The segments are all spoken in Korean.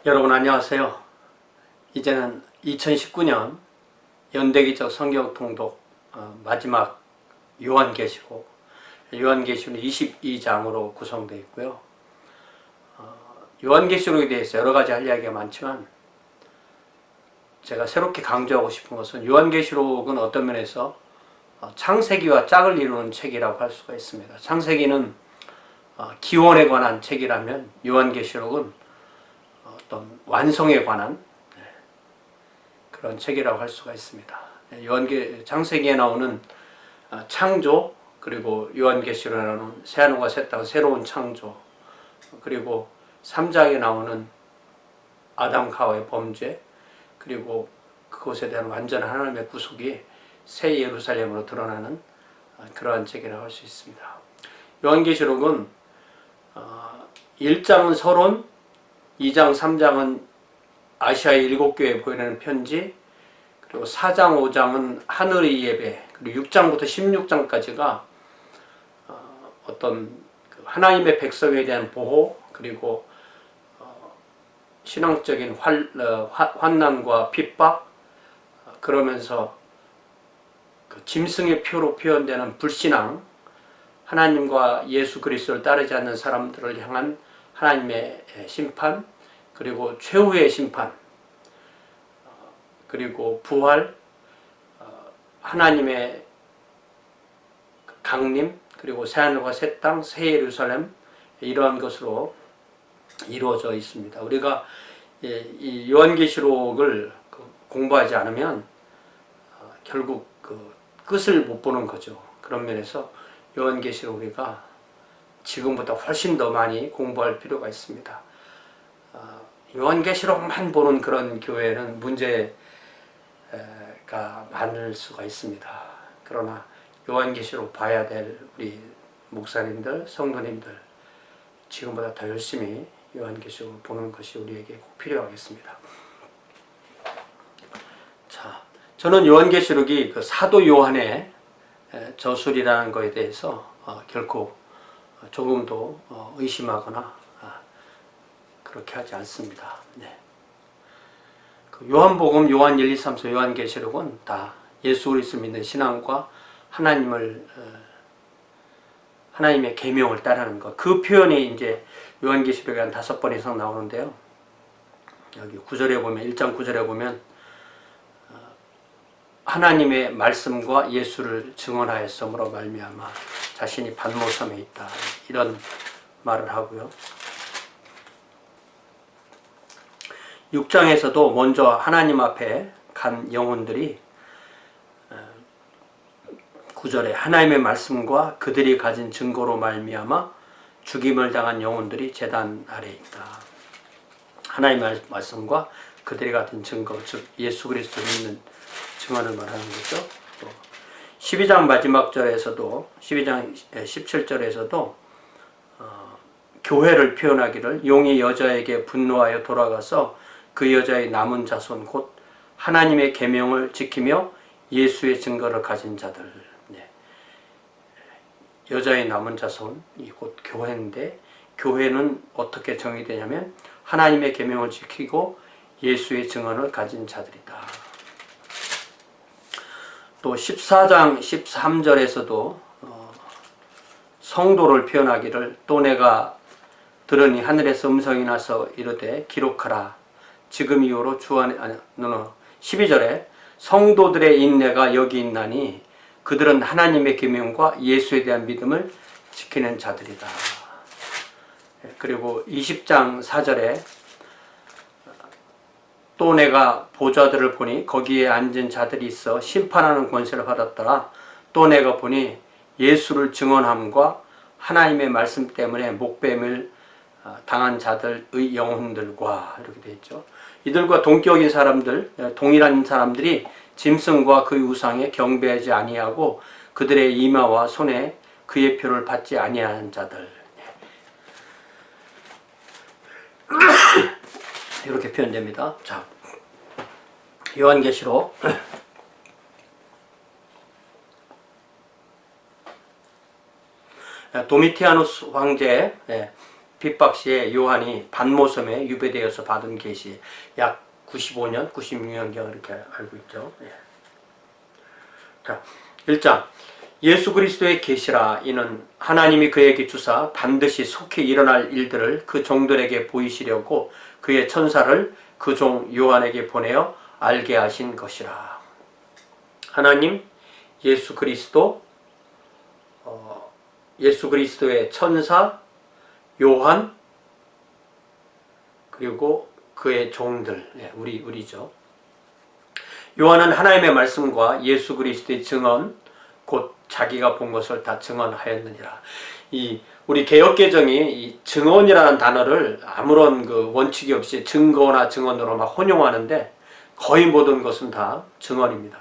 여러분 안녕하세요. 이제는 2019년 연대기적 성경 통독 마지막 요한계시록, 요한계시록은 22장으로 구성되어 있고요. 요한계시록에 대해서 여러 가지 할 이야기가 많지만 제가 새롭게 강조하고 싶은 것은 요한계시록은 어떤 면에서 창세기와 짝을 이루는 책이라고 할 수가 있습니다. 창세기는 기원에 관한 책이라면 요한계시록은 어떤 완성에 관한 그런 책이라고 할 수가 있습니다. 창세기에 나오는 창조, 그리고 요한계시록에 나오는 새하늘과 새 땅, 새로운 창조, 그리고 3장에 나오는 아담과 하와의 범죄, 그리고 그것에 대한 완전한 하나님의 구속이 새 예루살렘으로 드러나는 그러한 책이라고 할 수 있습니다. 요한계시록은 1장은 서론, 2장, 3장은 아시아의 7교회에 보이는 편지, 그리고 4장, 5장은 하늘의 예배, 그리고 6장부터 16장까지가 어떤 하나님의 백성에 대한 보호, 그리고 신앙적인 환난과 핍박, 그러면서 그 짐승의 표로 표현되는 불신앙, 하나님과 예수 그리스도를 따르지 않는 사람들을 향한 하나님의 심판, 그리고 최후의 심판, 그리고 부활, 하나님의 강림, 그리고 새하늘과 새 땅, 새 예루살렘, 이러한 것으로 이루어져 있습니다. 우리가 이 요한계시록을 공부하지 않으면 결국 그 끝을 못 보는 거죠. 그런 면에서 요한계시록 우리가 지금보다 훨씬 더 많이 공부할 필요가 있습니다. 요한계시록만 보는 그런 교회는 문제가 많을 수가 있습니다. 그러나 요한계시록 봐야 될 우리 목사님들, 성도님들, 지금보다 더 열심히 요한계시록을 보는 것이 우리에게 꼭 필요하겠습니다. 자, 저는 요한계시록이 그 사도 요한의 저술이라는 것에 대해서 결코 조금도 의심하거나 그렇게 하지 않습니다. 네. 그 요한복음, 요한 1, 2, 3, 4, 요한계시록은 다 예수 그리스도 믿는 신앙과 하나님의 계명을 따르는 것. 그 표현이 이제 요한계시록에 한 5번 이상 나오는데요. 여기 9절에 보면, 1장 9절에 보면 하나님의 말씀과 예수를 증언하였으므로 말미암아 자신이 반모섬에 있다, 이런 말을 하고요. 6장에서도 먼저 하나님 앞에 간 영혼들이 9절에 하나님의 말씀과 그들이 가진 증거로 말미암아 죽임을 당한 영혼들이 제단 아래 있다. 하나님의 말씀과 그들이 가진 증거, 즉 예수 그리스도 믿는 증언을 말하는 거죠. 12장 마지막 절에서도, 12장 17절에서도 교회를 표현하기를 용이 여자에게 분노하여 돌아가서 그 여자의 남은 자손 곧 하나님의 계명을 지키며 예수의 증거를 가진 자들. 네. 여자의 남은 자손이 곧 교회인데, 교회는 어떻게 정의되냐면 하나님의 계명을 지키고 예수의 증언을 가진 자들이다. 또 14장 13절에서도 성도를 표현하기를 또 내가 들으니 하늘에서 음성이 나서 이르되 기록하라 지금 이후로 주 안에 12절에 성도들의 인내가 여기 있나니 그들은 하나님의 계명과 예수에 대한 믿음을 지키는 자들이다. 그리고 20장 4절에 또 내가 보좌들을 보니 거기에 앉은 자들이 있어 심판하는 권세를 받았더라. 또 내가 보니 예수를 증언함과 하나님의 말씀 때문에 목뱀을 당한 자들의 영혼들과, 이렇게 되어 있죠. 이들과 동격인 사람들, 동일한 사람들이 짐승과 그의 우상에 경배하지 아니하고 그들의 이마와 손에 그의 표를 받지 아니하는 자들, 이렇게 표현됩니다. 자, 요한계시록 도미티아누스 황제 핍박 시에 요한이 반모섬에 유배되어서 받은 계시, 약 95년, 96년경 이렇게 알고 있죠. 예. 자, 1장. 예수 그리스도의 계시라. 이는 하나님이 그에게 주사 반드시 속히 일어날 일들을 그 종들에게 보이시려고 그의 천사를 그 종 요한에게 보내어 알게 하신 것이라. 하나님, 예수 그리스도, 예수 그리스도의 천사 요한, 그리고 그의 종들, 우리죠. 요한은 하나님의 말씀과 예수 그리스도의 증언, 곧 자기가 본 것을 다 증언하였느니라. 우리 개역개정이 이 증언이라는 단어를 아무런 그 원칙이 없이 증거나 증언으로 막 혼용하는데, 거의 모든 것은 다 증언입니다.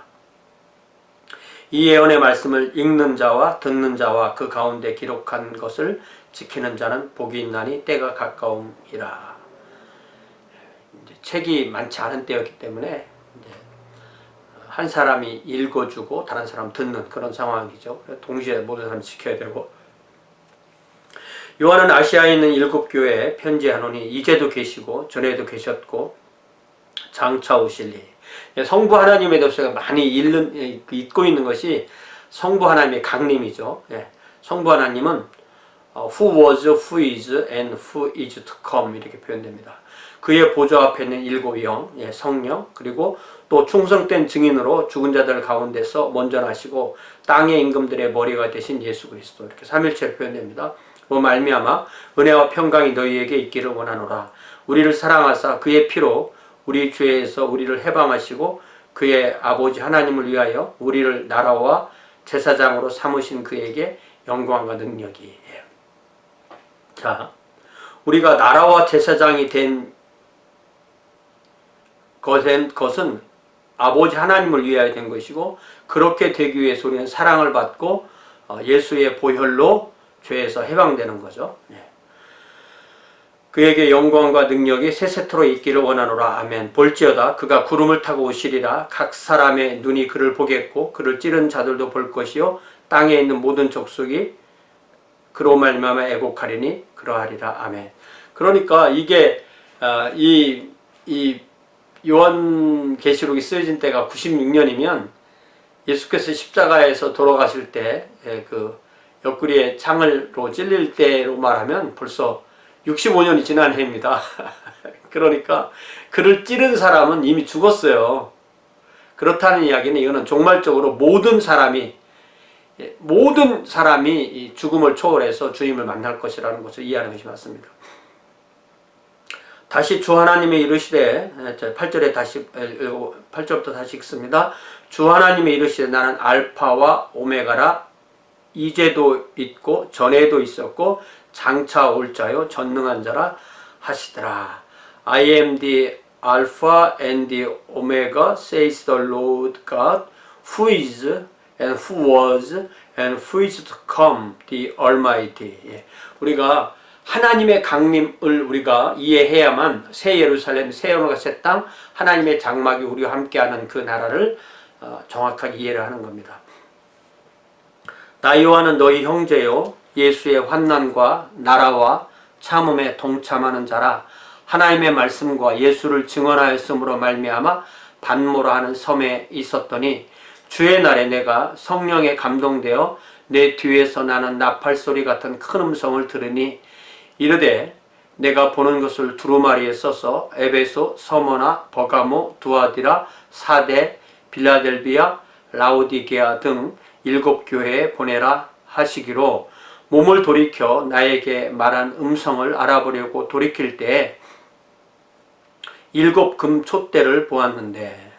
이 예언의 말씀을 읽는 자와 듣는 자와 그 가운데 기록한 것을 지키는 자는 복이 있나니 때가 가까움이라. 이제 책이 많지 않은 때였기 때문에 이제 한 사람이 읽어주고 다른 사람 듣는 그런 상황이죠. 동시에 모든 사람 지켜야 되고. 요한은 아시아에 있는 7교회에 편지하노니 이제도 계시고 전에도 계셨고 장차 오실리. 성부 하나님에 대해서 많이 읽고 있는 것이 성부 하나님의 강림이죠. 성부 하나님은 who was, who is, and who is to come 이렇게 표현됩니다. 그의 보좌 앞에 있는 7 영, 성령, 그리고 또 충성된 증인으로 죽은 자들 가운데서 먼저 나시고 땅의 임금들의 머리가 되신 예수 그리스도, 이렇게 삼일체로 표현됩니다. 말미암아 은혜와 평강이 너희에게 있기를 원하노라. 우리를 사랑하사 그의 피로 우리 죄에서 우리를 해방하시고 그의 아버지 하나님을 위하여 우리를 나라와 제사장으로 삼으신 그에게 영광과 능력이. 자, 우리가 나라와 제사장이 된 것은 아버지 하나님을 위하여 된 것이고, 그렇게 되기 위해서 우리는 사랑을 받고 예수의 보혈로 죄에서 해방되는 거죠. 그에게 영광과 능력이 세세토록 있기를 원하노라. 아멘. 볼지어다 그가 구름을 타고 오시리라. 각 사람의 눈이 그를 보겠고 그를 찌른 자들도 볼 것이요 땅에 있는 모든 족속이 그로 말미암아 애곡하리니 그러하리라. 아멘. 그러니까 이게 이 요한계시록이 쓰여진 때가 96년이면 예수께서 십자가에서 돌아가실 때 그 옆구리에 창으로 찔릴 때로 말하면 벌써 65년이 지난 해입니다. 그러니까 그를 찌른 사람은 이미 죽었어요. 그렇다는 이야기는 이거는 종말적으로 모든 사람이 이 죽음을 초월해서 주님을 만날 것이라는 것을 이해하는 것이 맞습니다. 다시 주 하나님의 이르시되, 8절부터 다시 읽습니다. 주 하나님의 이르시되 나는 알파와 오메가라. 이제도 있고 전에도 있었고 장차 올 자요 전능한 자라 하시더라. I am the Alpha and the Omega, says the Lord God, who is and who was and who is to come, the Almighty. 우리가 하나님의 강림을 우리가 이해해야만 새 예루살렘, 새 하늘과 새 땅, 하나님의 장막이 우리와 함께하는 그 나라를 정확하게 이해를 하는 겁니다. 나 요한은 너희 형제요 예수의 환난과 나라와 참음에 동참하는 자라. 하나님의 말씀과 예수를 증언하였으므로 말미암아 반모라 하는 섬에 있었더니 주의 날에 내가 성령에 감동되어 내 뒤에서 나는 나팔 소리 같은 큰 음성을 들으니 이르되 내가 보는 것을 두루마리에 써서 에베소, 서머나, 버가모, 두아디라, 사데, 빌라델비아, 라오디게아 등 7교회에 보내라 하시기로 몸을 돌이켜 나에게 말한 음성을 알아보려고 돌이킬 때에 7 금 촛대를 보았는데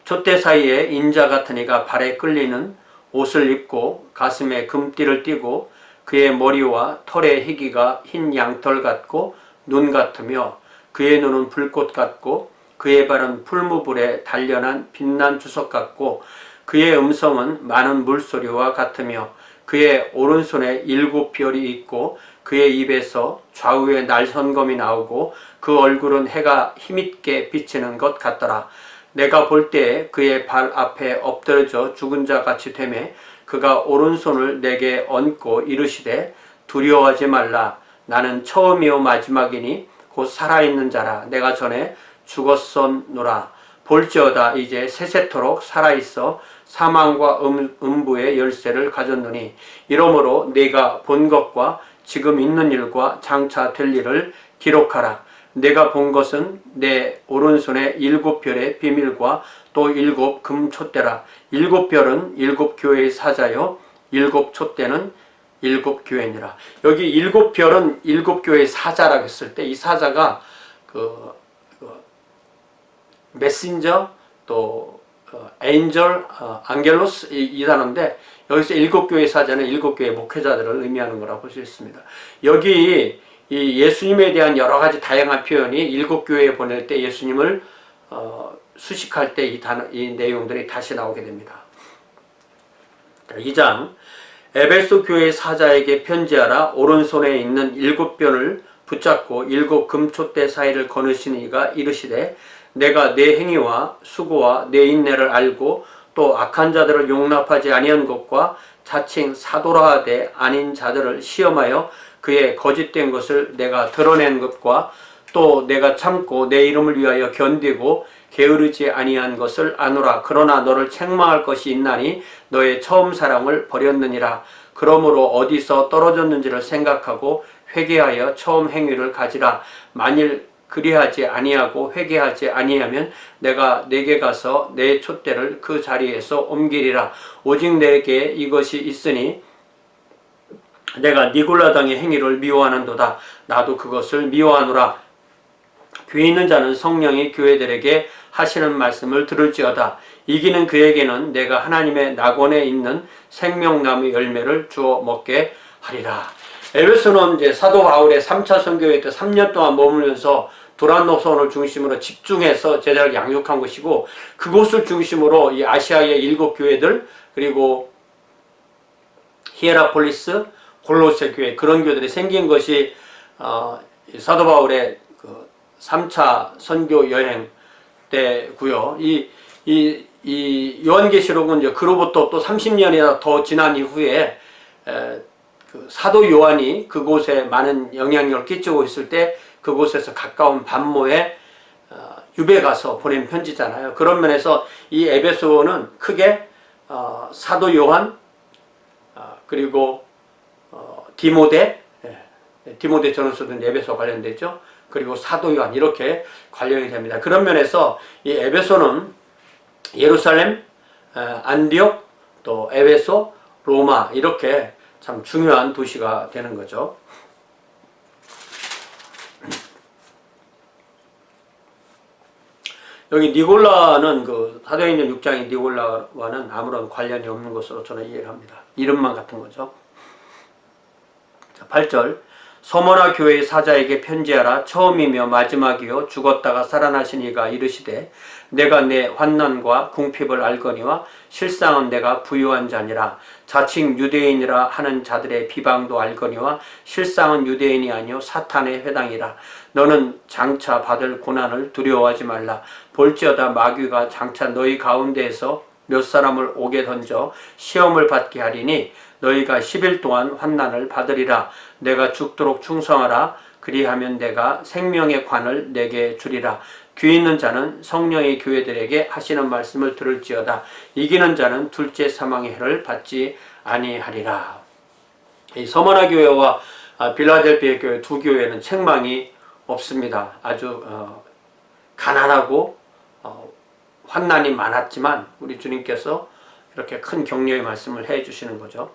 촛대 사이에 인자 같은 이가 발에 끌리는 옷을 입고 가슴에 금띠를 띠고 그의 머리와 털의 희기가 흰 양털 같고 눈 같으며 그의 눈은 불꽃 같고 그의 발은 풀무불에 단련한 빛난 주석 같고 그의 음성은 많은 물소리와 같으며 그의 오른손에 7 별이 있고 그의 입에서 좌우에 날선검이 나오고 그 얼굴은 해가 힘있게 비치는 것 같더라. 내가 볼 때에 그의 발 앞에 엎드려져 죽은 자 같이 되매 그가 오른손을 내게 얹고 이르시되 두려워하지 말라. 나는 처음이요 마지막이니 곧 살아있는 자라. 내가 전에 죽었었노라. 볼지어다 이제 세세토록 살아있어 사망과 음부의 열쇠를 가졌노니 이러므로 내가 본 것과 지금 있는 일과 장차 될 일을 기록하라. 내가 본 것은 내 오른손에 7별의 비밀과 또 7 금촛대라. 7별은 7교회의 사자요 7 촛대는 7 교회니라. 여기 7별은 7 교회의 사자라고 했을 때 이 사자가 메신저 또 엔젤, 안겔로스 이 단어인데 여기서 7 교회의 사자는 7 교회의 목회자들을 의미하는 거라고 볼 수 있습니다. 여기 이 예수님에 대한 여러 가지 다양한 표현이 7 교회에 보낼 때 예수님을 수식할 때 이 내용들이 다시 나오게 됩니다. 2장 에베소 교회 사자에게 편지하라. 오른손에 있는 7변을 붙잡고 7 금촛대 사이를 거느시는 이가 이르시되 내가 내 행위와 수고와 내 인내를 알고 또 악한 자들을 용납하지 아니한 것과 자칭 사도라 하되 아닌 자들을 시험하여 그의 거짓된 것을 내가 드러낸 것과 또 내가 참고 내 이름을 위하여 견디고 게으르지 아니한 것을 아노라. 그러나 너를 책망할 것이 있나니 너의 처음 사랑을 버렸느니라. 그러므로 어디서 떨어졌는지를 생각하고 회개하여 처음 행위를 가지라. 만일 그리하지 아니하고 회개하지 아니하면 내가 내게 가서 내 촛대를 그 자리에서 옮기리라. 오직 내게 이것이 있으니 내가 니골라당의 행위를 미워하는도다. 나도 그것을 미워하노라. 귀 있는 자는 성령이 교회들에게 하시는 말씀을 들을지어다. 이기는 그에게는 내가 하나님의 낙원에 있는 생명나무 열매를 주어 먹게 하리라. 에베소는 이제 사도 바울의 3차 선교회 때 3년 동안 머물면서 두란노선을 중심으로 집중해서 제자를 양육한 곳이고 그곳을 중심으로 이 아시아의 7 교회들 그리고 히에라폴리스, 골로새 교회 그런 교회들이 생긴 것이 사도 바울의 3차 선교 여행 때고요. 이 요한계시록은 이제 그로부터 또 30년이나 더 지난 이후에 사도 요한이 그곳에 많은 영향력을 끼치고 있을 때 그곳에서 가까운 반모에 유배 가서 보낸 편지잖아요. 그런 면에서 이 에베소는 크게 사도 요한 그리고 디모데 전후서도 에베소 관련되죠. 그리고 사도 요한 이렇게 관련이 됩니다. 그런 면에서 이 에베소는 예루살렘, 안디옥, 또 에베소, 로마 이렇게 참 중요한 도시가 되는 거죠. 여기 니골라는 사도행전 6장의 니골라와는 아무런 관련이 없는 것으로 저는 이해를 합니다. 이름만 같은 거죠. 자, 8절 서머나 교회의 사자에게 편지하라. 처음이며 마지막이요 죽었다가 살아나신 이가 이르시되 내가 내 환난과 궁핍을 알거니와 실상은 내가 부유한 자니라. 자칭 유대인이라 하는 자들의 비방도 알거니와 실상은 유대인이 아니요 사탄의 회당이라. 너는 장차 받을 고난을 두려워하지 말라. 볼지어다 마귀가 장차 너희 가운데에서 몇 사람을 오게 던져 시험을 받게 하리니 너희가 10일 동안 환난을 받으리라. 내가 죽도록 충성하라. 그리하면 내가 생명의 관을 내게 주리라. 귀 있는 자는 성령의 교회들에게 하시는 말씀을 들을지어다. 이기는 자는 둘째 사망의 해를 받지 아니하리라. 이 서머나 교회와 빌라델피아 교회 두 교회는 책망이 없습니다. 아주 가난하고 환난이 많았지만 우리 주님께서 이렇게 큰 격려의 말씀을 해 주시는 거죠.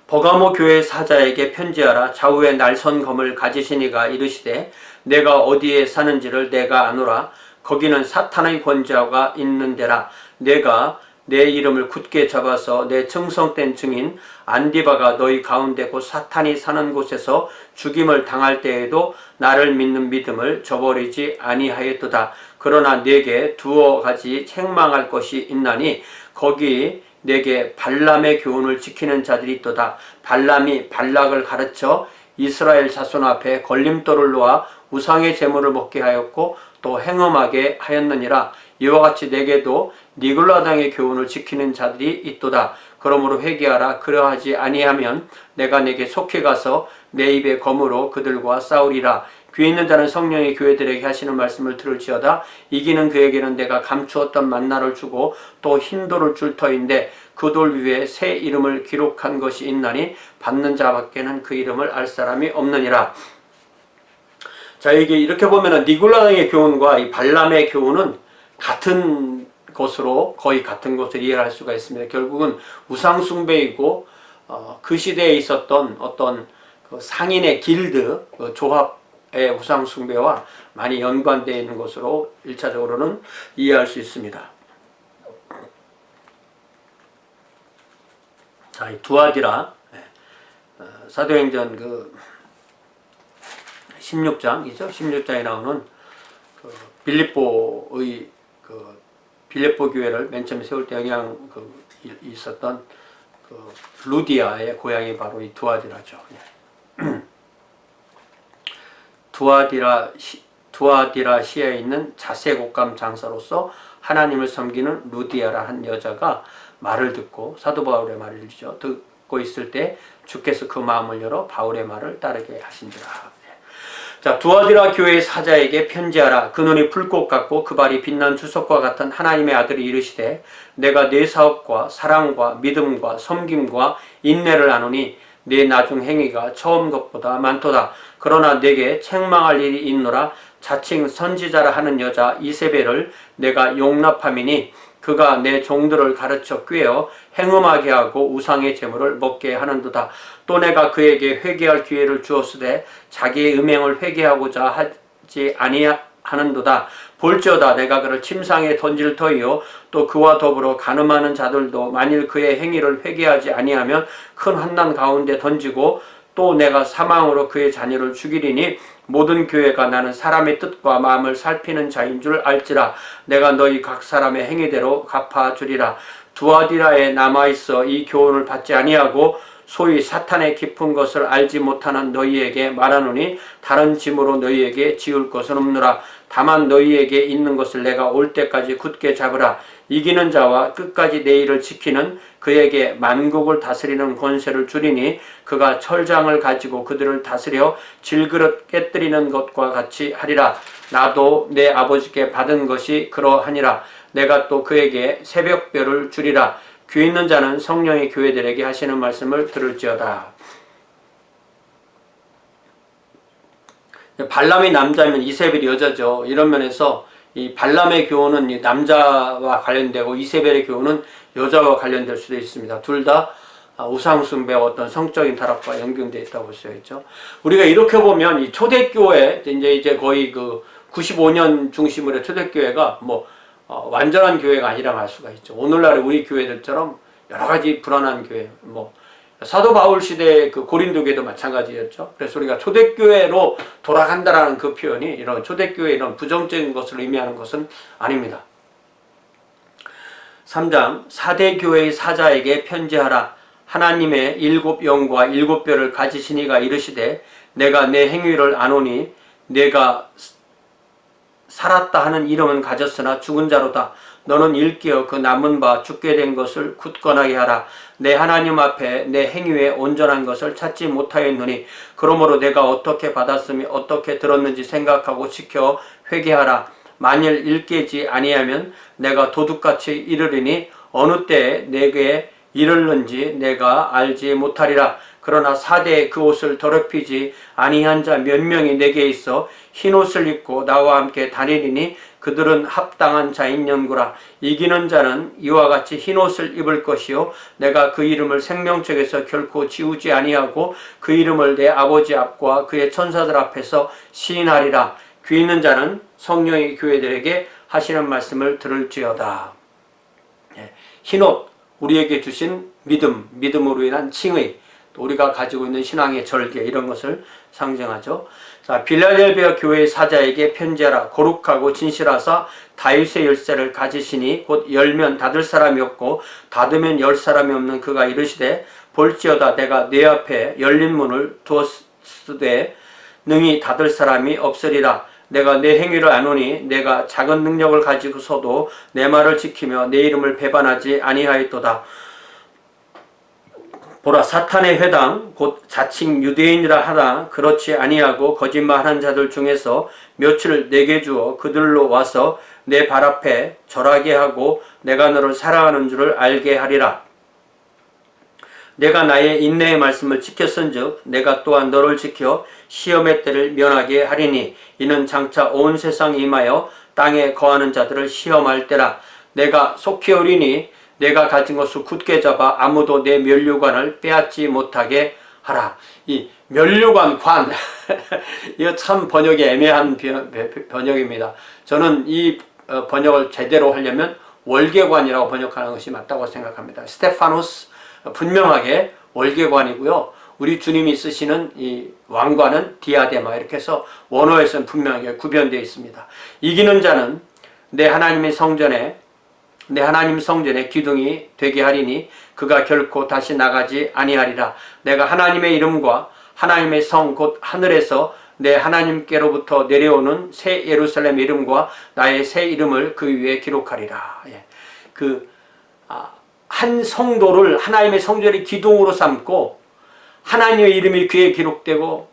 버가모 교회 사자에게 편지하라. 좌우에 날선 검을 가지신 이가 이르시되 내가 어디에 사는지를 내가 아노라. 거기는 사탄의 권자가 있는 데라. 내가 내 이름을 굳게 잡아서 내 증성된 증인 안디바가 너희 가운데 곧 사탄이 사는 곳에서 죽임을 당할 때에도 나를 믿는 믿음을 저버리지 아니하였도다. 그러나 내게 두어 가지 책망할 것이 있나니 거기 내게 발람의 교훈을 지키는 자들이 있도다. 발람이 발락을 가르쳐 이스라엘 자손 앞에 걸림돌을 놓아 우상의 제물을 먹게 하였고 또 행음하게 하였느니라. 이와 같이 내게도 니골라당의 교훈을 지키는 자들이 있도다. 그러므로 회개하라. 그러하지 아니하면 내가 내게 속히 가서 내 입의 검으로 그들과 싸우리라. 귀에 있는 자는 성령의 교회들에게 하시는 말씀을 들을지어다. 이기는 그에게는 내가 감추었던 만나를 주고 또 흰 돌을 줄 터인데 그 돌 위에 새 이름을 기록한 것이 있나니 받는 자밖에는 그 이름을 알 사람이 없느니라. 자, 이게 이렇게 보면은 니골라의 교훈과 이 발람의 교훈은 같은 것으로, 거의 같은 것을 이해할 수가 있습니다. 결국은 우상숭배이고 그 시대에 있었던 어떤 그 상인의 길드, 그 조합의 우상숭배와 많이 연관되어 있는 것으로 1차적으로는 이해할 수 있습니다. 자, 이 두아디라, 사도행전 그 16장이죠. 16장에 나오는 그 빌립보의 그 빌립보 교회를 맨 처음에 세울 때 영향 있었던 그 루디아의 고향이 바로 이 두아디라죠. 두아디라시아에 있는 자색옥감 장사로서 하나님을 섬기는 루디아라 한 여자가 말을 듣고, 사도 바울의 말이죠, 듣고 있을 때 주께서 그 마음을 열어 바울의 말을 따르게 하신지라. 자, 두아디라 교회의 사자에게 편지하라. 그 눈이 불꽃 같고 그 발이 빛난 주석과 같은 하나님의 아들이 이르시되 내가 네 사업과 사랑과 믿음과 섬김과 인내를 아노니 네 나중 행위가 처음 것보다 많도다. 그러나 내게 책망할 일이 있노라. 자칭 선지자라 하는 여자 이세벨을 내가 용납함이니 그가 내 종들을 가르쳐 꾀어 행음하게 하고 우상의 제물을 먹게 하는도다. 또 내가 그에게 회개할 기회를 주었으되 자기의 음행을 회개하고자 하지 아니하는도다. 볼지어다 내가 그를 침상에 던질 터이요 또 그와 더불어 간음하는 자들도 만일 그의 행위를 회개하지 아니하면 큰 환난 가운데 던지고 또 내가 사망으로 그의 자녀를 죽이리니 모든 교회가 나는 사람의 뜻과 마음을 살피는 자인 줄 알지라. 내가 너희 각 사람의 행위대로 갚아주리라. 두아디라에 남아있어 이 교훈을 받지 아니하고 소위 사탄의 깊은 것을 알지 못하는 너희에게 말하노니 다른 짐으로 너희에게 지을 것은 없노라. 다만 너희에게 있는 것을 내가 올 때까지 굳게 잡으라. 이기는 자와 끝까지 내 일을 지키는 그에게 만국을 다스리는 권세를 주리니 그가 철장을 가지고 그들을 다스려 질그릇 깨뜨리는 것과 같이 하리라. 나도 내 아버지께 받은 것이 그러하니라. 내가 또 그에게 새벽별을 주리라. 귀 있는 자는 성령의 교회들에게 하시는 말씀을 들을지어다. 발람이 남자면 이세벨이 여자죠. 이런 면에서 이 발람의 교훈은 이 남자와 관련되고 이세벨의 교훈은 여자와 관련될 수도 있습니다. 둘 다 우상숭배와 어떤 성적인 타락과 연결되어 있다고 볼 수 있죠. 우리가 이렇게 보면 이 초대교회 이제 거의 그 95년 중심으로 초대교회가 뭐 완전한 교회가 아니라고 할 수가 있죠. 오늘날의 우리 교회들처럼 여러 가지 불안한 교회, 뭐 사도 바울 시대 그 고린도 교회도 마찬가지였죠. 그래서 우리가 초대교회로 돌아간다라는 그 표현이 이런 초대교회 이런 부정적인 것을 의미하는 것은 아닙니다. 3장 4대 교회의 사자에게 편지하라. 하나님의 7 영과 7 뼈를 가지시니가 이르시되 내가 내 행위를 아노니 내가 살았다 하는 이름은 가졌으나 죽은 자로다. 너는 일깨어 그 남은 바 죽게 된 것을 굳건하게 하라. 내 하나님 앞에 내 행위에 온전한 것을 찾지 못하였느니 그러므로 내가 어떻게 받았으며 어떻게 들었는지 생각하고 지켜 회개하라. 만일 일깨지 아니하면 내가 도둑같이 이르리니 어느 때에 내게 이르는지 내가 알지 못하리라. 그러나 4대에 그 옷을 더럽히지 아니한 자 몇 명이 내게 있어 흰옷을 입고 나와 함께 다니리니 그들은 합당한 자인 연구라. 이기는 자는 이와 같이 흰옷을 입을 것이요 내가 그 이름을 생명책에서 결코 지우지 아니하고 그 이름을 내 아버지 앞과 그의 천사들 앞에서 시인하리라. 귀 있는 자는 성령의 교회들에게 하시는 말씀을 들을지어다. 흰옷, 우리에게 주신 믿음, 믿음으로 인한 칭의, 또 우리가 가지고 있는 신앙의 절개, 이런 것을 상징하죠. 자, 빌라델비아 교회의 사자에게 편지하라. 거룩하고 진실하사 다윗의 열쇠를 가지시니 곧 열면 닫을 사람이 없고 닫으면 열 사람이 없는 그가 이르시되 볼지어다 내가 내 앞에 열린 문을 두었으되 능히 닫을 사람이 없으리라. 내가 내 행위를 아노니 내가 작은 능력을 가지고서도 내 말을 지키며 내 이름을 배반하지 아니하였도다. 보라, 사탄의 회당 곧 자칭 유대인이라 하나 그렇지 아니하고 거짓말하는 자들 중에서 몇을 내게 주어 그들로 와서 내 발 앞에 절하게 하고 내가 너를 사랑하는 줄을 알게 하리라. 내가 나의 인내의 말씀을 지켰은즉 내가 또한 너를 지켜 시험의 때를 면하게 하리니 이는 장차 온 세상에 임하여 땅에 거하는 자들을 시험할 때라. 내가 속히 오리니 내가 가진 것을 굳게 잡아 아무도 내 면류관을 빼앗지 못하게 하라. 이 면류관, 관 이거 참 번역이 애매한 번역입니다. 저는 이 번역을 제대로 하려면 월계관이라고 번역하는 것이 맞다고 생각합니다. 스테파노스 분명하게 월계관이고요. 우리 주님이 쓰시는 이 왕관은 디아데마, 이렇게 해서 원어에서는 분명하게 구별되어 있습니다. 이기는 자는 내 하나님 성전에 기둥이 되게 하리니 그가 결코 다시 나가지 아니하리라. 내가 하나님의 이름과 하나님의 성 곧 하늘에서 내 하나님께로부터 내려오는 새 예루살렘 이름과 나의 새 이름을 그 위에 기록하리라. 예. 한 성도를 하나님의 성전의 기둥으로 삼고 하나님의 이름이 그에 기록되고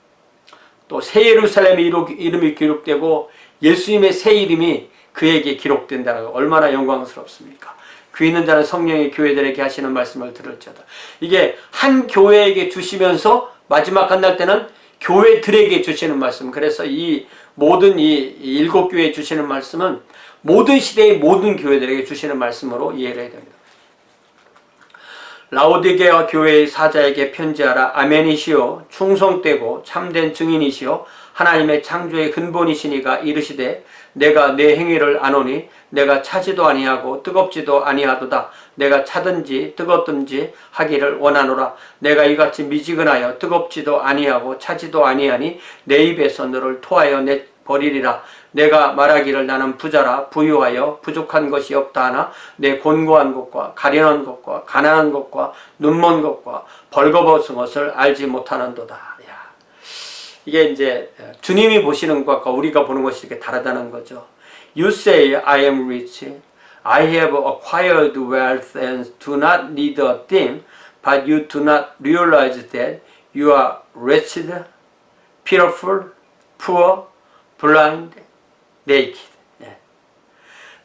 또 새 예루살렘의 이름이 기록되고 예수님의 새 이름이 그에게 기록된다는 거 얼마나 영광스럽습니까? 귀 있는 자는 성령이 교회들에게 하시는 말씀을 들을지어다. 이게 한 교회에게 주시면서 마지막 끝날 때는 교회들에게 주시는 말씀. 그래서 이 모든 이 7교회에 주시는 말씀은 모든 시대의 모든 교회들에게 주시는 말씀으로 이해를 해야 됩니다. 라오디게아 교회의 사자에게 편지하라. 아멘이시오 충성되고 참된 증인이시오 하나님의 창조의 근본이시니가 이르시되 내가 내 행위를 아노니 내가 차지도 아니하고 뜨겁지도 아니하도다. 내가 차든지 뜨겁든지 하기를 원하노라. 내가 이같이 미지근하여 뜨겁지도 아니하고 차지도 아니하니 내 입에서 너를 토하여 내버리리라. 내가 말하기를 나는 부자라 부유하여 부족한 것이 없다 하나 내 곤고한 것과 가련한 것과 가난한 것과 눈먼 것과 벌거벗은 것을 알지 못하는도다. 이게 이제 주님이 보시는 것과 우리가 보는 것이 이렇게 다르다는 거죠. You say I am rich, I have acquired wealth and do not need a thing, but you do not realize that you are wretched, pitiful, poor, blind, naked.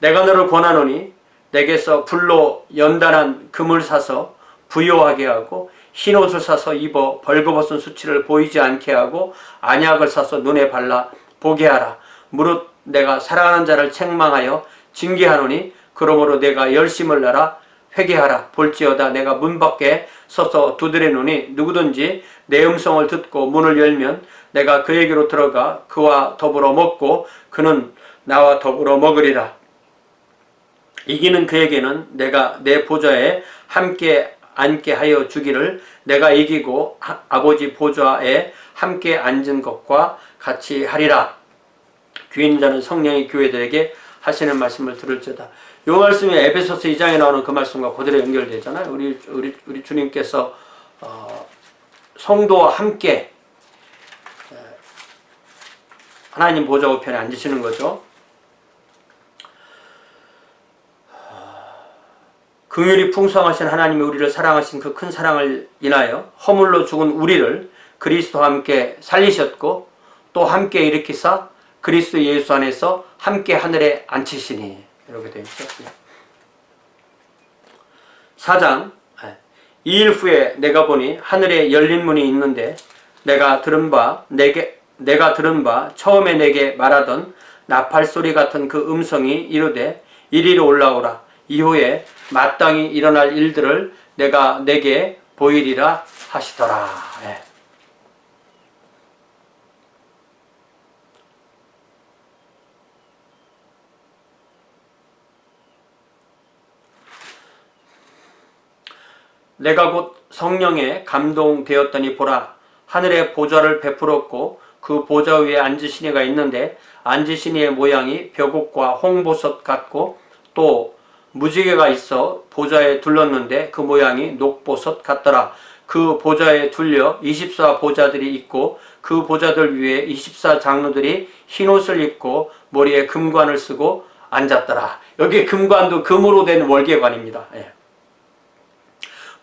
내가 너를 권하노니 내게서 불로 연단한 금을 사서 부요하게 하고 흰옷을 사서 입어 벌거벗은 수치를 보이지 않게 하고 안약을 사서 눈에 발라 보게 하라. 무릇 내가 사랑하는 자를 책망하여 징계하노니 그러므로 내가 열심을 내라 회개하라. 볼지어다 내가 문 밖에 서서 두드리노니 누구든지 내 음성을 듣고 문을 열면 내가 그에게로 들어가 그와 더불어 먹고 그는 나와 더불어 먹으리라. 이기는 그에게는 내가 내 보좌에 함께 앉게 하여 주기를 내가 이기고 아버지 보좌에 함께 앉은 것과 같이 하리라. 귀 있는 자는 성령의 교회들에게 하시는 말씀을 들을지어다. 이 말씀이 에베소서 2장에 나오는 그 말씀과 그대로 연결되잖아요. 우리 주님께서 성도와 함께 하나님 보좌 우편에 앉으시는 거죠. 긍휼이 풍성하신 하나님이 우리를 사랑하신 그 큰 사랑을 인하여 허물로 죽은 우리를 그리스도와 함께 살리셨고 또 함께 일으키사 그리스도 예수 안에서 함께 하늘에 앉히시니 이렇게 되어 있죠. 4장 2일 후에 내가 보니 하늘에 열린 문이 있는데 내가 들은 바 처음에 내게 말하던 나팔 소리 같은 그 음성이 이르되 이리로 올라오라. 이후에 마땅히 일어날 일들을 내가 내게 보이리라 하시더라. 내가 곧 성령에 감동되었더니 보라 하늘에 보좌를 베풀었고 그 보좌 위에 앉으신 이가 있는데 앉으신 이의 모양이 벽옥과 홍보석 같고 또 무지개가 있어 보좌에 둘렀는데 그 모양이 녹보석 같더라. 그 보좌에 둘려 24 보좌들이 있고 그 보좌들 위에 24 장로들이 흰옷을 입고 머리에 금관을 쓰고 앉았더라. 여기 금관도 금으로 된 월계관입니다.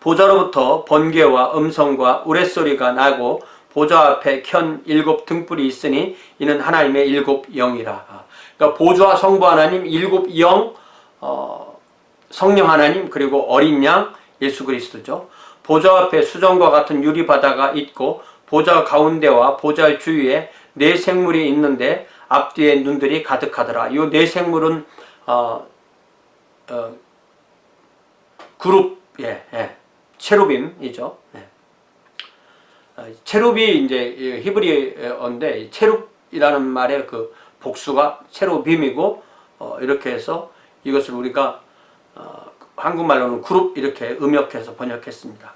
보좌로부터 번개와 음성과 우레소리가 나고 보좌 앞에 켠 7 등불이 있으니 이는 하나님의 7 영이라. 그러니까 보좌 성부 하나님, 7 영, 성령 하나님, 그리고 어린 양 예수 그리스도죠. 보좌 앞에 수정과 같은 유리바다가 있고 보좌 가운데와 보좌 주위에 4 생물이 있는데 앞뒤에 눈들이 가득하더라. 이 4 생물은 그룹, 체루빔이죠. 체룹이 이제 히브리어인데 체룹이라는 말의 그 복수가 체루빔이고, 이렇게 해서 이것을 우리가 한국말로는 그룹 이렇게 음역해서 번역했습니다.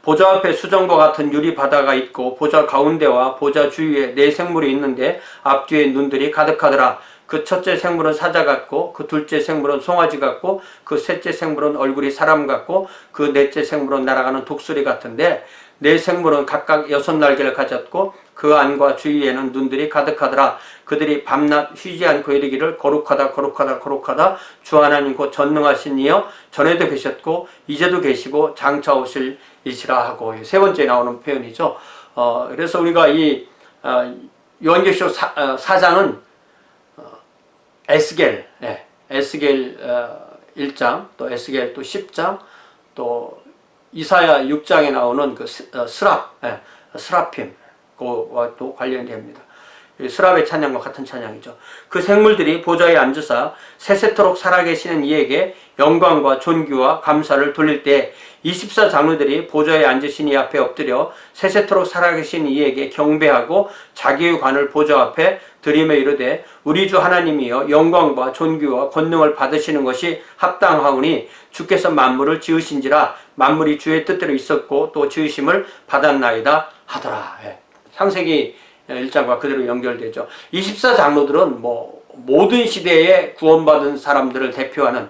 보좌 앞에 수정과 같은 유리 바다가 있고 보좌 가운데와 보좌 주위에 4 생물이 있는데 앞뒤에 눈들이 가득하더라. 그 첫째 생물은 사자 같고 그 둘째 생물은 송아지 같고 그 셋째 생물은 얼굴이 사람 같고 그 넷째 생물은 날아가는 독수리 같은데 4 생물은 각각 6 날개를 가졌고 그 안과 주위에는 눈들이 가득하더라. 그들이 밤낮 쉬지 않고 이르기를 거룩하다 거룩하다 거룩하다 주 하나님 곧 전능하신 이여 전에도 계셨고 이제도 계시고 장차 오실 이시라 하고 3번째 나오는 표현이죠. 그래서 우리가 이 요한계시록 4장은 에스겔 1장, 또 에스겔 또 10장, 또 이사야 6장에 나오는 그 스라핌, 그와 또 관련됩니다. 스랍의 찬양과 같은 찬양이죠. 그 생물들이 보좌에 앉으사 세세토록 살아계시는 이에게 영광과 존귀와 감사를 돌릴 때 24장로들이 보좌에 앉으신 이 앞에 엎드려 세세토록 살아계신 이에게 경배하고 자기의 관을 보좌 앞에 들이며 이르되 우리 주 하나님이여 영광과 존귀와 권능을 받으시는 것이 합당하오니 주께서 만물을 지으신지라 만물이 주의 뜻대로 있었고 또 지으심을 받았나이다 하더라. 창세기 1장과 그대로 연결되죠. 24장로들은 뭐 모든 시대에 구원받은 사람들을 대표하는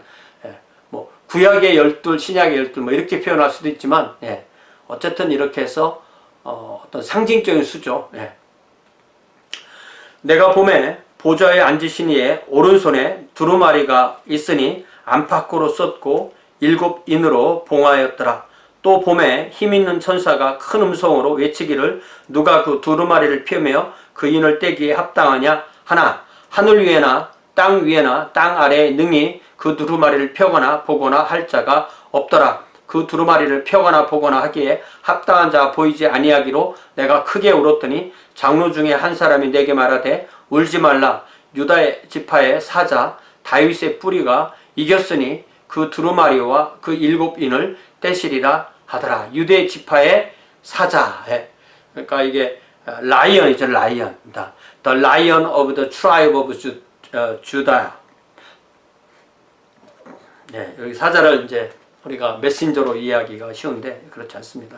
뭐 구약의 12, 신약의 12 뭐 이렇게 표현할 수도 있지만 어쨌든 이렇게 해서 어떤 상징적인 수죠. 내가 봄에 보좌에 앉으신 이의 오른손에 두루마리가 있으니 안팎으로 썼고 7 인으로 봉하였더라. 또 봄에 힘있는 천사가 큰 음성으로 외치기를 누가 그 두루마리를 펴며 그 인을 떼기에 합당하냐 하나 하늘 위에나 땅 위에나 땅 아래에 능히 그 두루마리를 펴거나 보거나 할 자가 없더라. 그 두루마리를 펴거나 보거나 하기에 합당한 자가 보이지 아니하기로 내가 크게 울었더니 장로 중에 한 사람이 내게 말하되 울지 말라. 유다의 지파의 사자 다윗의 뿌리가 이겼으니 그 두루마리와 그 7 인을 떼시리라 하더라. 유대 지파의 사자. 그러니까 이게 라이언이죠. 라이언. The Lion of the Tribe of Judah. 여기 사자를 이제 우리가 메신저로 이해하기가 쉬운데 그렇지 않습니다.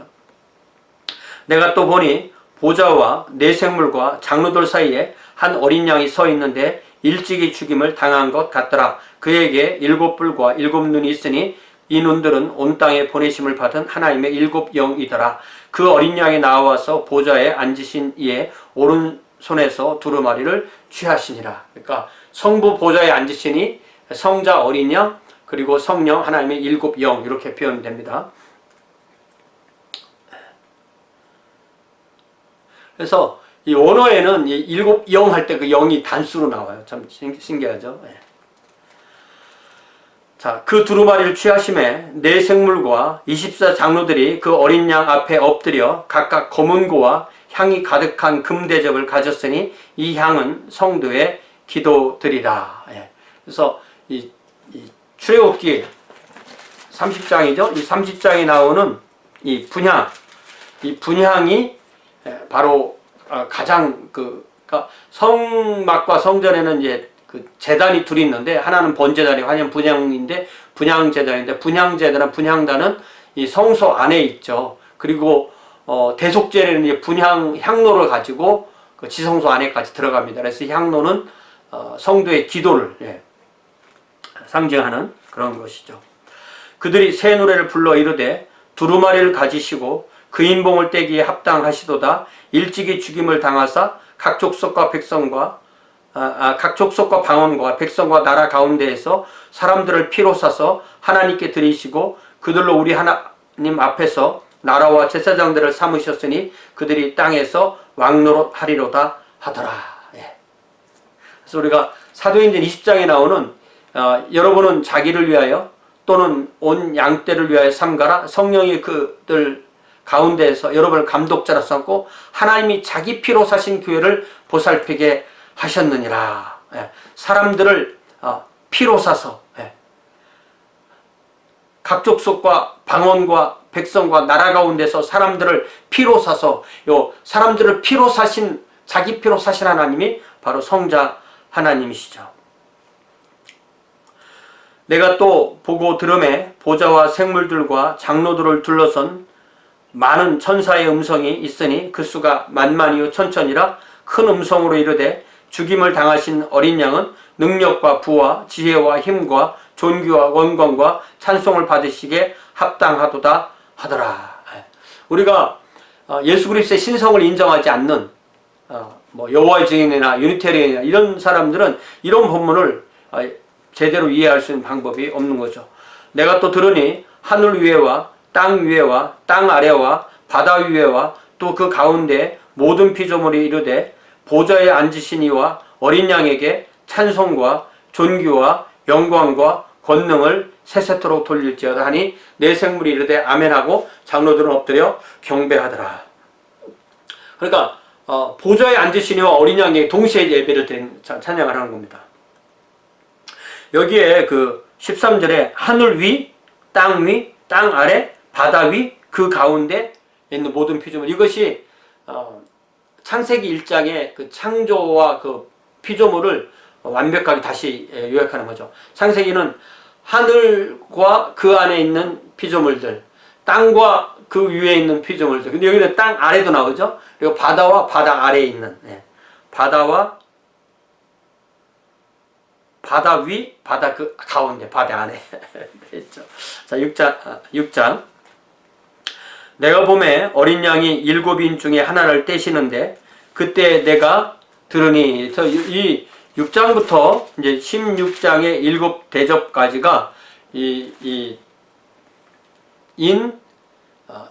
내가 또 보니 보좌와 4 생물과 장로들 사이에 한 어린 양이 서 있는데 일찍이 죽임을 당한 것 같더라. 그에게 7 뿔과 7 눈이 있으니 이 눈들은 온 땅에 보내심을 받은 하나님의 7 영이더라. 그 어린 양이 나와서 보좌에 앉으신 이의 오른손에서 두루마리를 취하시니라. 그러니까 성부 보좌에 앉으시니 성자 어린 양 그리고 성령 하나님의 7 영 이렇게 표현됩니다. 그래서 이 원어에는 7 영 할 때 그 영이 단수로 나와요. 참 신기하죠. 자, 그 두루마리를 취하심에 4 생물과 24장로들이 그 어린 양 앞에 엎드려 각각 검은 고와 향이 가득한 금대접을 가졌으니 이 향은 성도의 기도드리라. 그래서 이 출애굽기 30장이죠. 이 30장에 나오는 이 분향이 바로 가장 그러니까 성막과 성전에는 이제 그 제단이 둘이 있는데 하나는 번제단이고 하나는 분향인데 분향제단인데 분향제단은 분향단은 이 성소 안에 있죠. 그리고 대속제는 이제 분향 향로를 가지고 그 지성소 안에까지 들어갑니다. 그래서 향로는 성도의 기도를 상징하는 그런 것이죠. 그들이 새 노래를 불러 이르되 두루마리를 가지시고 그 인봉을 떼기에 합당하시도다. 일찍이 죽임을 당하사 각 족속과 방언과 백성과 나라 가운데에서 사람들을 피로 사서 하나님께 드리시고 그들로 우리 하나님 앞에서 나라와 제사장들을 삼으셨으니 그들이 땅에서 왕노릇하리로다 하더라. 예. 그래서 우리가 사도행전 20장에 나오는 여러분은 자기를 위하여 또는 온 양떼를 위하여 삼가라. 성령이 그들 가운데에서 여러분을 감독자로 삼고 하나님이 자기 피로 사신 교회를 보살피게 하셨느니라. 예. 사람들을 피로 사서 각 족속과 방언과 백성과 나라 가운데서 사람들을 피로 사서 사람들을 피로 사신 자기 피로 사신 하나님이 바로 성자 하나님이시죠. 내가 또 보고 들음에 보좌와 생물들과 장로들을 둘러선 많은 천사의 음성이 있으니 그 수가 만만이요 천천이라 큰 음성으로 이르되 죽임을 당하신 어린 양은 능력과 부와 지혜와 힘과 존귀와 원광과 찬송을 받으시기에 합당하도다 하더라. 우리가 예수 그리스도의 신성을 인정하지 않는 여호와의 증인이나 유니테리언이나 이런 사람들은 이런 본문을 제대로 이해할 수 있는 방법이 없는 거죠. 내가 또 들으니 하늘 위에와 땅 위에와 땅 아래와 바다 위에와 또 그 가운데 모든 피조물이 이르되 보좌에 앉으신 이와 어린 양에게 찬송과 존귀와 영광과 권능을 세세토록 돌릴지어다 하니 내 생물이 이르되 아멘하고 장로들은 엎드려 경배하더라. 그러니까 보좌에 앉으신 이와 어린 양에게 동시에 예배를 드린 찬양을 하는 겁니다. 여기에 그 13절에 하늘 위, 땅 위, 땅 아래, 바다 위, 그 가운데 있는 모든 피조물, 이것이 창세기 1장의 그 창조와 그 피조물을 완벽하게 다시 요약하는 거죠. 창세기는 하늘과 그 안에 있는 피조물들, 땅과 그 위에 있는 피조물들, 근데 여기는 땅 아래도 나오죠. 그리고 바다와 바다 아래에 있는, 바다와 바다 위, 바다 그 가운데, 바다 안에 있죠. 자, 6장. 내가 봄에 어린 양이 7인 중에 하나를 떼시는데 그때 내가 들으니, 이 6장부터 이제 16장의 7대접까지가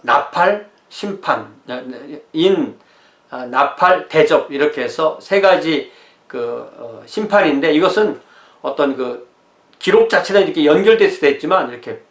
나팔, 심판, 나팔, 대접 이렇게 해서 세 가지 그 심판인데, 이것은 어떤 그 기록 자체는 이렇게 연결될 수도 있지만 이렇게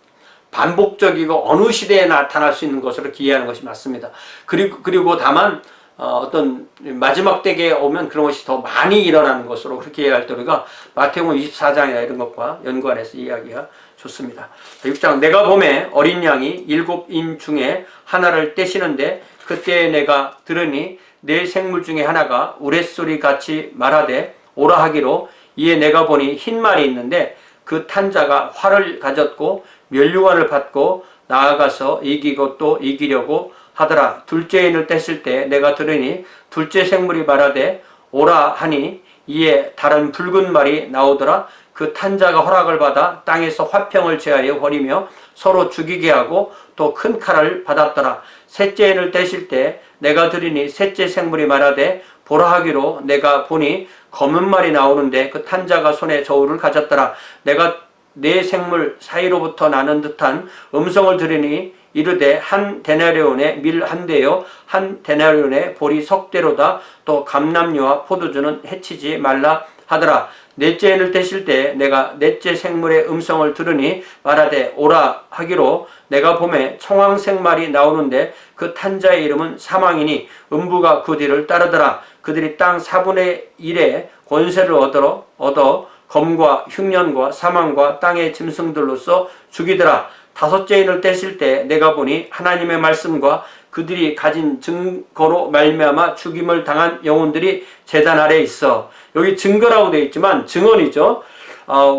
반복적이고 어느 시대에 나타날 수 있는 것으로 이해하는 것이 맞습니다. 그리고 다만 어떤 마지막 때에 오면 그런 것이 더 많이 일어나는 것으로 그렇게 이해할 때 우리가 마태복음 24장이나 이런 것과 연관해서 이야기가 좋습니다. 6장. 내가 봄에 어린 양이 7인 중에 하나를 떼시는데 그때 내가 들으니 네 생물 중에 하나가 우레소리 같이 말하되 오라 하기로, 이에 내가 보니 흰 말이 있는데 그 탄자가 활을 가졌고 면류관을 받고 나아가서 이기고 또 이기려고 하더라. 둘째 인을 뗐을 때 내가 들으니 둘째 생물이 말하되 오라 하니 이에 다른 붉은 말이 나오더라. 그 탄자가 허락을 받아 땅에서 화평을 제하여 버리며 서로 죽이게 하고 또 큰 칼을 받았더라. 셋째 인을 떼실 때 내가 들으니 셋째 생물이 말하되 보라 하기로, 내가 보니 검은 말이 나오는데 그 탄자가 손에 저울을 가졌더라. 내가 네 생물 사이로부터 나는 듯한 음성을 들으니 이르되 한 데나리온의 밀 한 대요 한 데나리온의 보리 석 대로다. 또 감람류와 포도주는 해치지 말라 하더라. 넷째 인을 떼실 때 내가 넷째 생물의 음성을 들으니 말하되 오라 하기로, 내가 봄에 청황색 말이 나오는데 그 탄자의 이름은 사망이니 음부가 그 뒤를 따르더라. 그들이 땅 4분의 1의 권세를 얻어 검과 흉년과 사망과 땅의 짐승들로서 죽이더라. 다섯째 인을 떼실 때 내가 보니 하나님의 말씀과 그들이 가진 증거로 말미암아 죽임을 당한 영혼들이 제단 아래에 있어. 여기 증거라고 되어 있지만 증언이죠.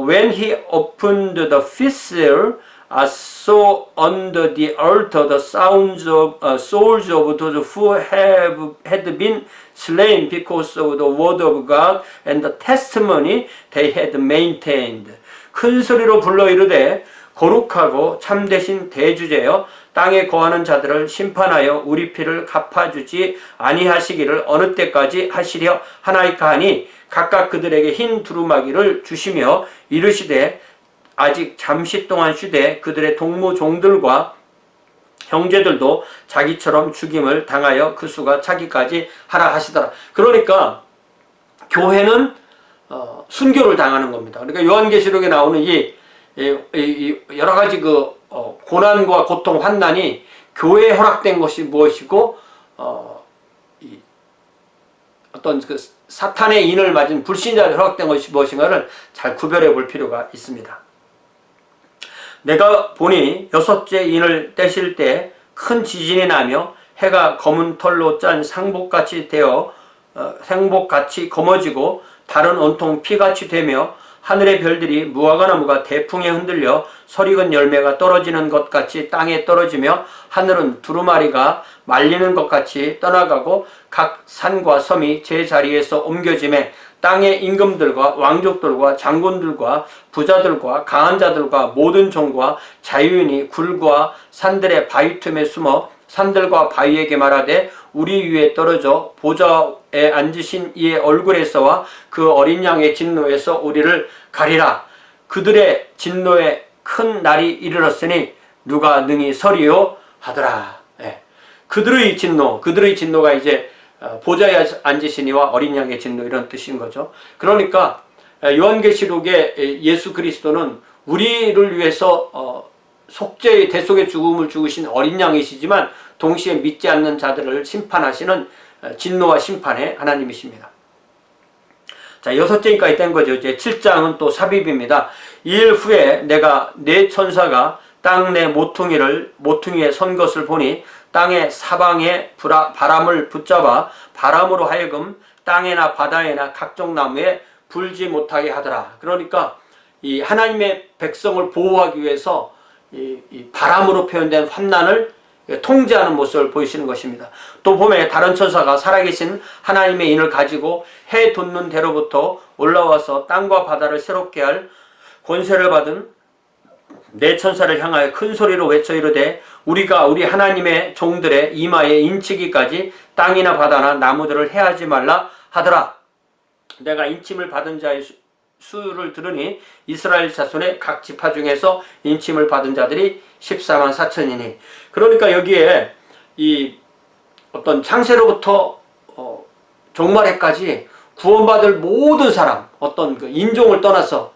When he opened the fifth seal, I saw under the altar the sounds of souls of those who had been slain because of the word of God and the testimony they had maintained. 큰 소리로 불러 이르되 거룩하고 참되신 대주제여, 땅에 거하는 자들을 심판하여 우리 피를 갚아주지 아니하시기를 어느 때까지 하시려 하나이까 하니, 각각 그들에게 흰 두루마기를 주시며 이르시되 아직 잠시 동안 쉬되 그들의 동무 종들과 형제들도 자기처럼 죽임을 당하여 그 수가 차기까지 하라 하시더라. 그러니까 교회는 순교를 당하는 겁니다. 그러니까 요한계시록에 나오는 이 여러 가지 고난과 고통, 환난이 교회에 허락된 것이 무엇이고 어떤 그 사탄의 인을 맞은 불신자들에 허락된 것이 무엇인가를 잘 구별해 볼 필요가 있습니다. 내가 보니 여섯째 인을 떼실 때 큰 지진이 나며 해가 검은 털로 짠 상복같이 되어 생복같이 검어지고 달은 온통 피같이 되며 하늘의 별들이 무화과나무가 대풍에 흔들려 설익은 열매가 떨어지는 것 같이 땅에 떨어지며 하늘은 두루마리가 말리는 것 같이 떠나가고 각 산과 섬이 제 자리에서 옮겨지매 땅의 임금들과 왕족들과 장군들과 부자들과 강한 자들과 모든 종과 자유인이 굴과 산들의 바위 틈에 숨어 산들과 바위에게 말하되 우리 위에 떨어져 보좌에 앉으신 이의 얼굴에서와 그 어린 양의 진노에서 우리를 가리라. 그들의 진노에 큰 날이 이르렀으니 누가 능히 서리요 하더라. 예. 그들의 진노가 이제 보좌에 앉으시니와 어린 양의 진노 이런 뜻인 거죠. 그러니까 요한계시록의 예수 그리스도는 우리를 위해서 속죄의 대속의 죽음을 죽으신 어린 양이시지만 동시에 믿지 않는 자들을 심판하시는 진노와 심판의 하나님이십니다. 자, 6째까지 된 거죠. 이제 7장은 또 삽입입니다. 2일 후에 내가 네 천사가 땅 내 모퉁이에 선 것을 보니 땅의 사방에 바람을 붙잡아 바람으로 하여금 땅에나 바다에나 각종 나무에 불지 못하게 하더라. 그러니까 이 하나님의 백성을 보호하기 위해서 이 바람으로 표현된 환난을 통제하는 모습을 보이시는 것입니다. 또 보면 다른 천사가 살아계신 하나님의 인을 가지고 해 돋는 대로부터 올라와서 땅과 바다를 새롭게 할 권세를 받은 네 천사를 향하여 큰 소리로 외쳐 이르되 우리가 우리 하나님의 종들의 이마에 인치기까지 땅이나 바다나 나무들을 해하지 말라 하더라. 내가 인침을 받은 자의 수를 들으니 이스라엘 자손의 각 지파 중에서 인침을 받은 자들이 14만 4천이니 그러니까 여기에 이 어떤 창세로부터 종말에까지 구원받을 모든 사람 어떤 그 인종을 떠나서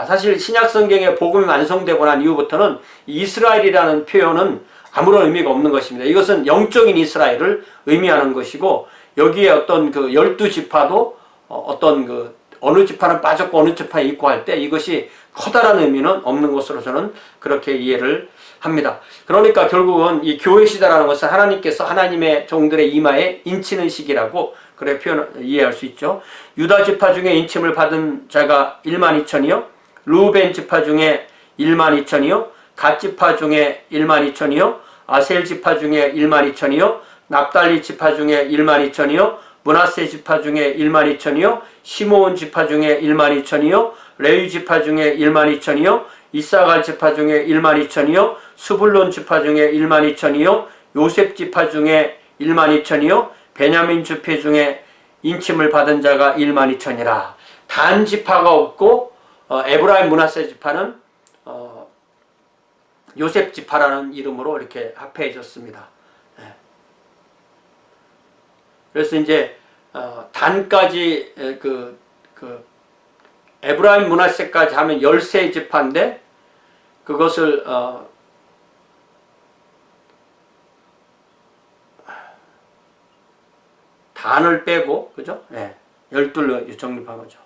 사실 신약성경의 복음이 완성되고 난 이후부터는 이스라엘이라는 표현은 아무런 의미가 없는 것입니다. 이것은 영적인 이스라엘을 의미하는 것이고 여기에 어떤 그 12지파도 어떤 그 어느 지파는 빠졌고 어느 지파에 있고 할 때 이것이 커다란 의미는 없는 것으로 저는 그렇게 이해를 합니다. 그러니까 결국은 이 교회 시대라는 것은 하나님께서 하나님의 종들의 이마에 인치는 시기라고 그래 이해할 수 있죠. 유다 지파 중에 인침을 받은 자가 1만 2천이요 루벤 지파 중에 1만 2천이요 갓 지파 중에 1만 2천이요 아셀 지파 중에 1만 2천이요 납달리 지파 중에 1만 2천이요 므낫세 지파 중에 1만 2천이요 시므온 지파 중에 1만 2천이요 레위 지파 중에 1만 2천이요 이사갈 지파 중에 1만 2천이요 스불론 지파 중에 1만 2천이요 요셉 지파 중에 1만 2천이요 베냐민 지파 중에 인침을 받은 자가 1만 2천이라. 단 지파가 없고 에브라임 므낫세 지파는 요셉 지파라는 이름으로 이렇게 합해졌습니다. 그래서 이제 단까지 에브라임 므낫세까지 하면 13지파인데 그것을 단을 빼고 그죠? 12로 정립한 거죠.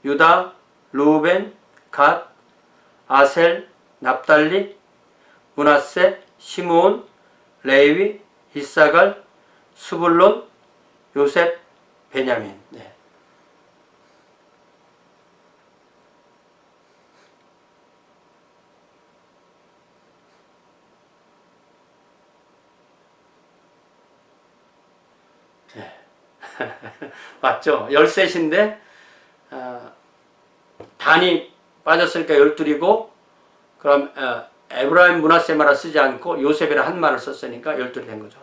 유다, 루벤, 갓, 아셀, 납달리, 므낫세, 시므온, 레위, 이사갈, 스불론, 요셉, 베냐민. 맞죠? 13인데 단이 빠졌으니까 12이고 그럼 에브라임 므낫세 말을 쓰지 않고 요셉이라 한 말을 썼으니까 12이 된 거죠.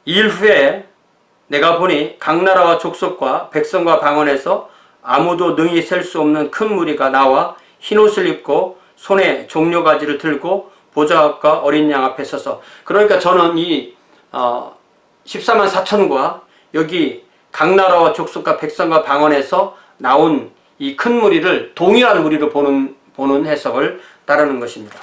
2일 후에 내가 보니 각 나라와 족속과 백성과 방언에서 아무도 능히 셀 수 없는 큰 무리가 나와 흰옷을 입고 손에 종려가지를 들고 보좌 앞과 어린 양 앞에 서서. 그러니까 저는 이 14만 4천과 여기 각 나라와 족속과 백성과 방언에서 나온 이 큰 무리를 동일한 무리로 보는 해석을 따르는 것입니다.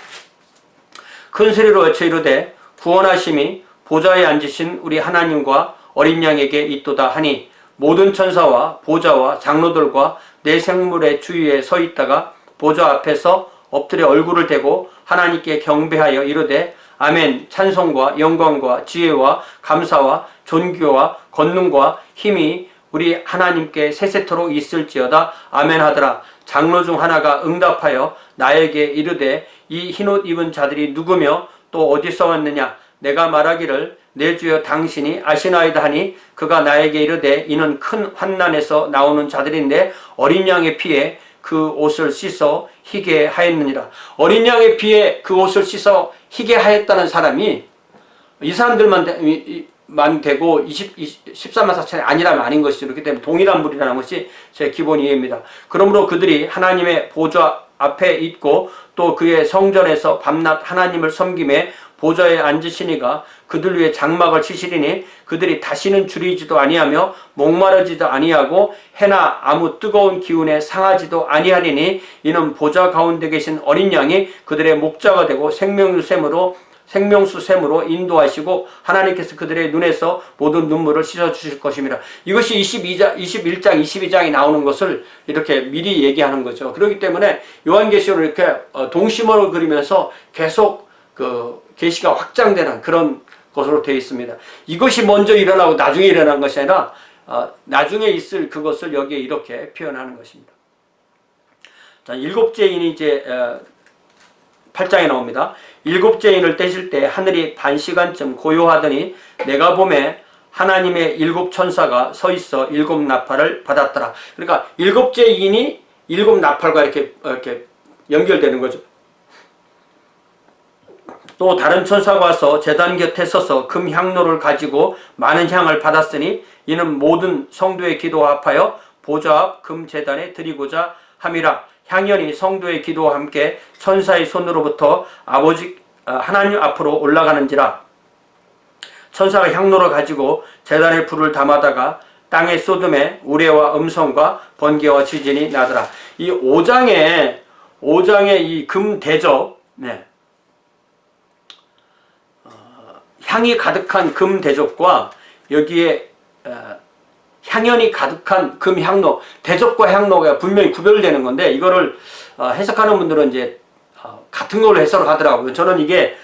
큰 소리로 외쳐 이르되 구원하심이 보좌에 앉으신 우리 하나님과 어린 양에게 있도다 하니 모든 천사와 보좌와 장로들과 내 생물의 주위에 서 있다가 보좌 앞에서 엎드려 얼굴을 대고 하나님께 경배하여 이르되 아멘. 찬송과 영광과 지혜와 감사와 존귀와 권능과 힘이 우리 하나님께 세세토록 있을지어다. 아멘 하더라. 장로 중 하나가 응답하여 나에게 이르되 이 흰옷 입은 자들이 누구며 또 어디서 왔느냐. 내가 말하기를 내 주여 당신이 아시나이다 하니 그가 나에게 이르되 이는 큰 환난에서 나오는 자들인데 어린 양의 피에 그 옷을 씻어 희게 하였느니라. 어린 양의 피에 그 옷을 씻어 희게 하였다는 사람이 이 사람들만 되고 14만 4천이 아니라면 아닌 것이죠. 그렇기 때문에 동일한 무리라는 것이 제 기본 이해입니다. 그러므로 그들이 하나님의 보좌 앞에 있고 또 그의 성전에서 밤낮 하나님을 섬김에 보좌에 앉으시니가 그들 위에 장막을 치시리니 그들이 다시는 줄이지도 아니하며 목마르지도 아니하고 해나 아무 뜨거운 기운에 상하지도 아니하리니 이는 보좌 가운데 계신 어린 양이 그들의 목자가 되고 생명수 샘으로 인도하시고 하나님께서 그들의 눈에서 모든 눈물을 씻어주실 것입니다. 이것이 21장 22장이 나오는 것을 이렇게 미리 얘기하는 거죠. 그렇기 때문에 요한계시록을 이렇게 동심원을 그리면서 계속 그 계시가 확장되는 그런 것으로 되어 있습니다. 이것이 먼저 일어나고 나중에 일어난 것이 아니라 나중에 있을 그것을 여기에 이렇게 표현하는 것입니다. 자, 일곱째 인이 이제 8장에 나옵니다. 일곱째 인을 떼실 때 하늘이 반시간쯤 고요하더니 내가 보매 하나님의 일곱 천사가 서 있어 일곱 나팔을 받았더라. 그러니까 일곱째 인이 일곱 나팔과 이렇게 연결되는 거죠. 또 다른 천사가 와서 제단 곁에 서서 금 향로를 가지고 많은 향을 받았으니 이는 모든 성도의 기도와 합하여 보좌 앞 금 제단에 드리고자 함이라. 향연이 성도의 기도와 함께 천사의 손으로부터 아버지 하나님 앞으로 올라가는지라. 천사가 향로를 가지고 제단에 불을 담아다가 땅에 쏟음에 우레와 음성과 번개와 지진이 나더라. 이 5장의 이 금 대접, 향이 가득한 금 대접과 여기에 향연이 가득한 금 향로, 대접과 향로가 분명히 구별되는 건데 이거를 해석하는 분들은 이제 같은 걸로 해석을 하더라고요. 저는 이게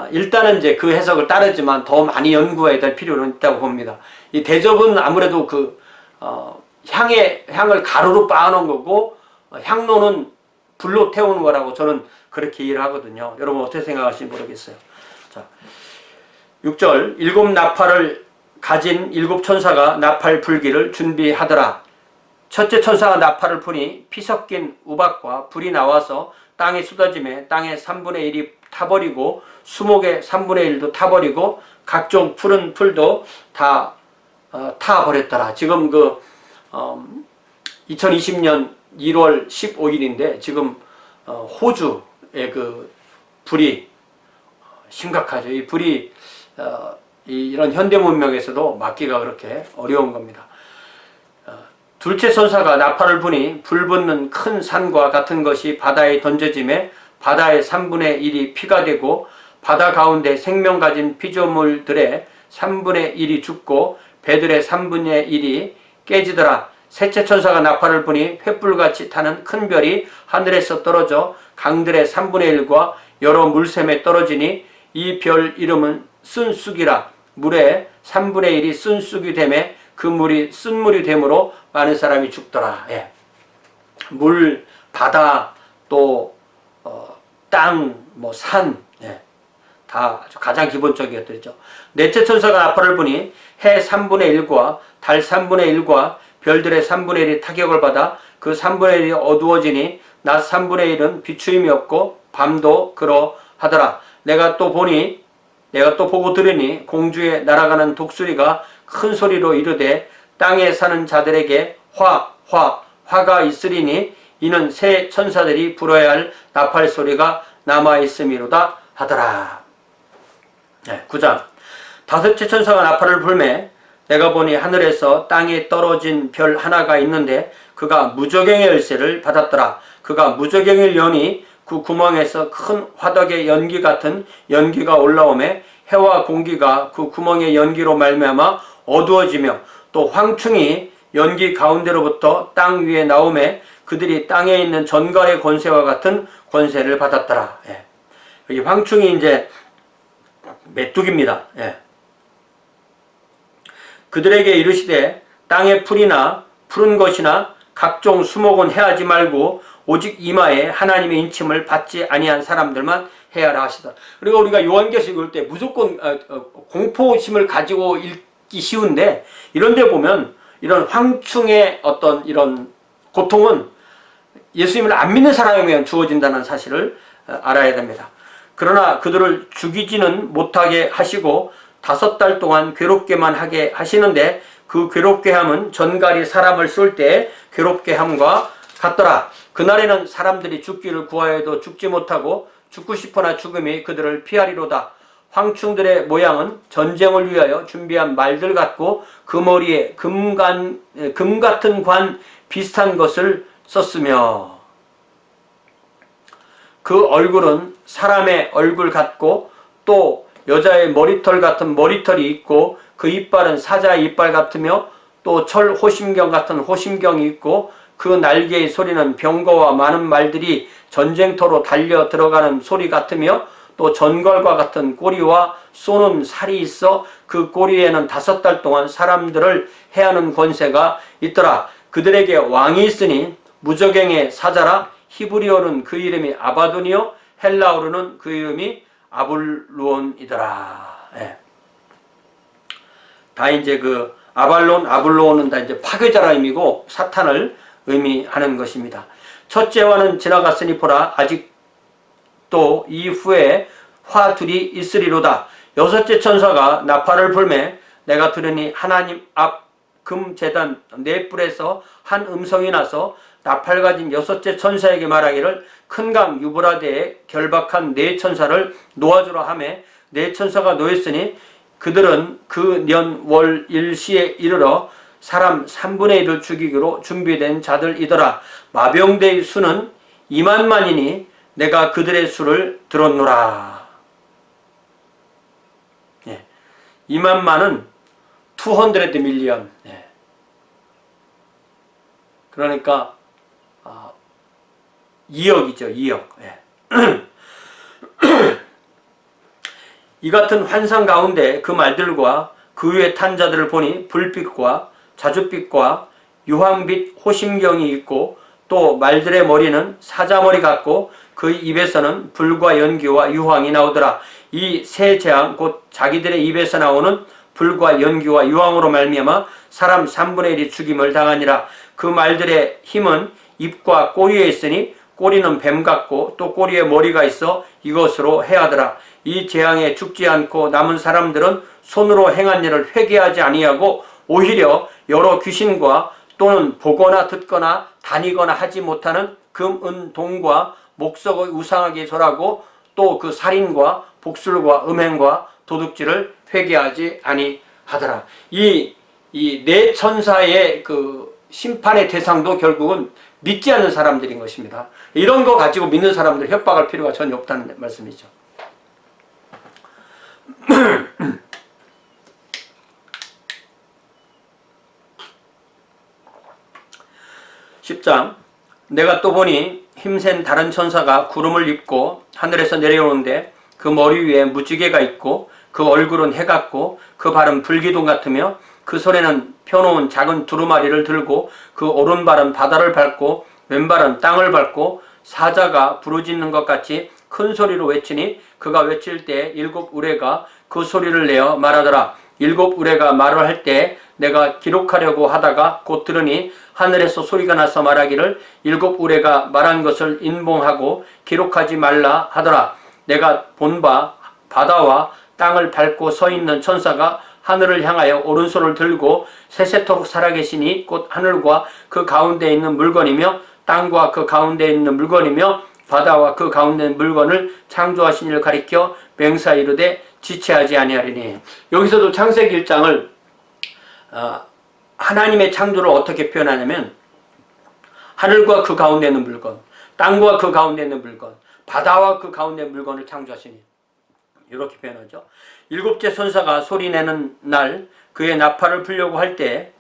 일단은 이제 그 해석을 따르지만 더 많이 연구해야 될 필요는 있다고 봅니다. 이 대접은 아무래도 그 향을 가루로 빻아놓은 거고 향로는 불로 태우는 거라고 저는 그렇게 이해를 하거든요. 여러분 어떻게 생각하시는지 모르겠어요. 자, 6절 일곱 나팔을 가진 일곱 천사가 나팔 불기를 준비하더라. 첫째 천사가 나팔을 부니 피 섞인 우박과 불이 나와서 땅에 쏟아지매 땅의 3분의 1이 타버리고 수목의 3분의 1도 타버리고 각종 푸른 풀도 다 타버렸더라. 지금 2020년 1월 15일인데 지금 호주의 그 불이 심각하죠. 이 불이 이런 현대 문명에서도 막기가 그렇게 어려운 겁니다. 둘째 천사가 나팔을 부니 불 붙는 큰 산과 같은 것이 바다에 던져짐에 바다의 3분의 1이 피가 되고 바다 가운데 생명 가진 피조물들의 3분의 1이 죽고 배들의 3분의 1이 깨지더라. 셋째 천사가 나팔을 부니 횃불같이 타는 큰 별이 하늘에서 떨어져 강들의 3분의 1과 여러 물샘에 떨어지니 이 별 이름은 쓴쑥이라. 물의 3분의 1이 쓴쑥이 되매 그 물이 쓴물이 되므로 많은 사람이 죽더라. 물, 바다, 또 땅, 산, 다 아주 가장 기본적인 것들이죠. 넷째 천사가 나팔을 부니 해 3분의 1과 달 3분의 1과 별들의 3분의 1이 타격을 받아 그 3분의 1이 어두워지니 낮 3분의 1은 비추임이 없고 밤도 그러하더라. 내가 또 보니 내가 또 보고 들으니 공중에 날아가는 독수리가 큰 소리로 이르되 땅에 사는 자들에게 화가 있으리니 이는 새 천사들이 불어야 할 나팔 소리가 남아있음이로다 하더라. 9장. 다섯째 천사가 나팔을 불매 내가 보니 하늘에서 땅에 떨어진 별 하나가 있는데 그가 무저갱의 열쇠를 받았더라. 그가 무저갱을 여니 그 구멍에서 큰 화덕의 연기 같은 연기가 올라오매 해와 공기가 그 구멍의 연기로 말미암아 어두워지며 또 황충이 연기 가운데로부터 땅 위에 나오매 그들이 땅에 있는 전갈의 권세와 같은 권세를 받았더라. 여기 황충이 이제 메뚜기입니다. 그들에게 이르시되 땅의 풀이나 푸른 것이나 각종 수목은 해하지 말고 오직 이마에 하나님의 인침을 받지 아니한 사람들만 해야라 하시다. 그리고 우리가 요한계시록 읽을 때 무조건 공포심을 가지고 읽기 쉬운데 이런 데 보면 이런 황충의 어떤 이런 고통은 예수님을 안 믿는 사람에게 주어진다는 사실을 알아야 됩니다. 그러나 그들을 죽이지는 못하게 하시고 5달 동안 괴롭게만 하게 하시는데 그 괴롭게 함은 전갈이 사람을 쏠 때 괴롭게 함과 같더라. 그날에는 사람들이 죽기를 구하여도 죽지 못하고 죽고 싶으나 죽음이 그들을 피하리로다. 황충들의 모양은 전쟁을 위하여 준비한 말들 같고 그 머리에 금 같은 관 비슷한 것을 썼으며 그 얼굴은 사람의 얼굴 같고 또 여자의 머리털 같은 머리털이 있고 그 이빨은 사자의 이빨 같으며 또 철 호심경 같은 호심경이 있고 그 날개의 소리는 병거와 많은 말들이 전쟁터로 달려 들어가는 소리 같으며 또 전갈과 같은 꼬리와 쏘는 살이 있어 그 꼬리에는 5달 동안 사람들을 해하는 권세가 있더라. 그들에게 왕이 있으니 무저갱의 사자라. 히브리어는 그 이름이 아바돈이요 헬라어로는 그 이름이 아블루온이더라. 다 이제 그 아블로온은 다 이제 파괴자라 의미고 사탄을 의미하는 것입니다. 첫째와는 지나갔으니 보라 아직 또 이후에 화 둘이 있으리로다. 6째 천사가 나팔을 불매 내가 들으니 하나님 앞 금제단 4뿔에서 한 음성이 나서 나팔 가진 6째 천사에게 말하기를 큰 강 유브라데에 결박한 4천사를 놓아주라 하매 4천사가 놓였으니 그들은 그 년 월 일시에 이르러 사람 3분의 1을 죽이기로 준비된 자들이더라. 마병대의 수는 2만만이니 내가 그들의 수를 들었노라. 2만만은 200 밀리언. 그러니까 2억이죠. 2억. 이 같은 환상 가운데 그 말들과 그 위에 탄 자들을 보니 불빛과 자줏빛과 유황빛 호심경이 있고 또 말들의 머리는 사자머리 같고 그 입에서는 불과 연기와 유황이 나오더라. 이 세 재앙 곧 자기들의 입에서 나오는 불과 연기와 유황으로 말미암아 사람 3분의 1이 죽임을 당하니라. 그 말들의 힘은 입과 꼬리에 있으니 꼬리는 뱀 같고 또 꼬리에 머리가 있어 이것으로 해하더라. 이 재앙에 죽지 않고 남은 사람들은 손으로 행한 일을 회개하지 아니하고 오히려 여러 귀신과 또는 보거나 듣거나 다니거나 하지 못하는 금, 은, 동과 목석의 우상에게 절하고 또 그 살인과 복술과 음행과 도둑질을 회개하지 아니하더라. 이 4천사의 그 심판의 대상도 결국은 믿지 않는 사람들인 것입니다. 이런 거 가지고 믿는 사람들 협박할 필요가 전혀 없다는 말씀이죠. 10장. 내가 또 보니 힘센 다른 천사가 구름을 입고 하늘에서 내려오는데 그 머리 위에 무지개가 있고 그 얼굴은 해 같고 그 발은 불기둥 같으며 그 손에는 펴놓은 작은 두루마리를 들고 그 오른발은 바다를 밟고 왼발은 땅을 밟고 사자가 부르짖는 것 같이 큰 소리로 외치니 그가 외칠 때 7 우레가 그 소리를 내어 말하더라. 7 우레가 말을 할 때 내가 기록하려고 하다가 곧 들으니 하늘에서 소리가 나서 말하기를 7 우레가 말한 것을 인봉하고 기록하지 말라 하더라. 내가 본 바 바다와 땅을 밟고 서 있는 천사가 하늘을 향하여 오른손을 들고 세세토록 살아계시니 곧 하늘과 그 가운데 있는 물건이며 땅과 그 가운데 있는 물건이며 바다와 그 가운데 있는 물건을 창조하신 이를 가리켜 맹세하여 이르되 지체하지 아니하리니. 여기서도 창세기 1장을 하나님의 창조를 어떻게 표현하냐면 하늘과 그 가운데 있는 물건, 땅과 그 가운데 있는 물건, 바다와 그 가운데 있는 물건을 창조하시니, 이렇게 표현하죠. 일곱째 천사가 소리내는 날 그의 나팔을 불려고 할 때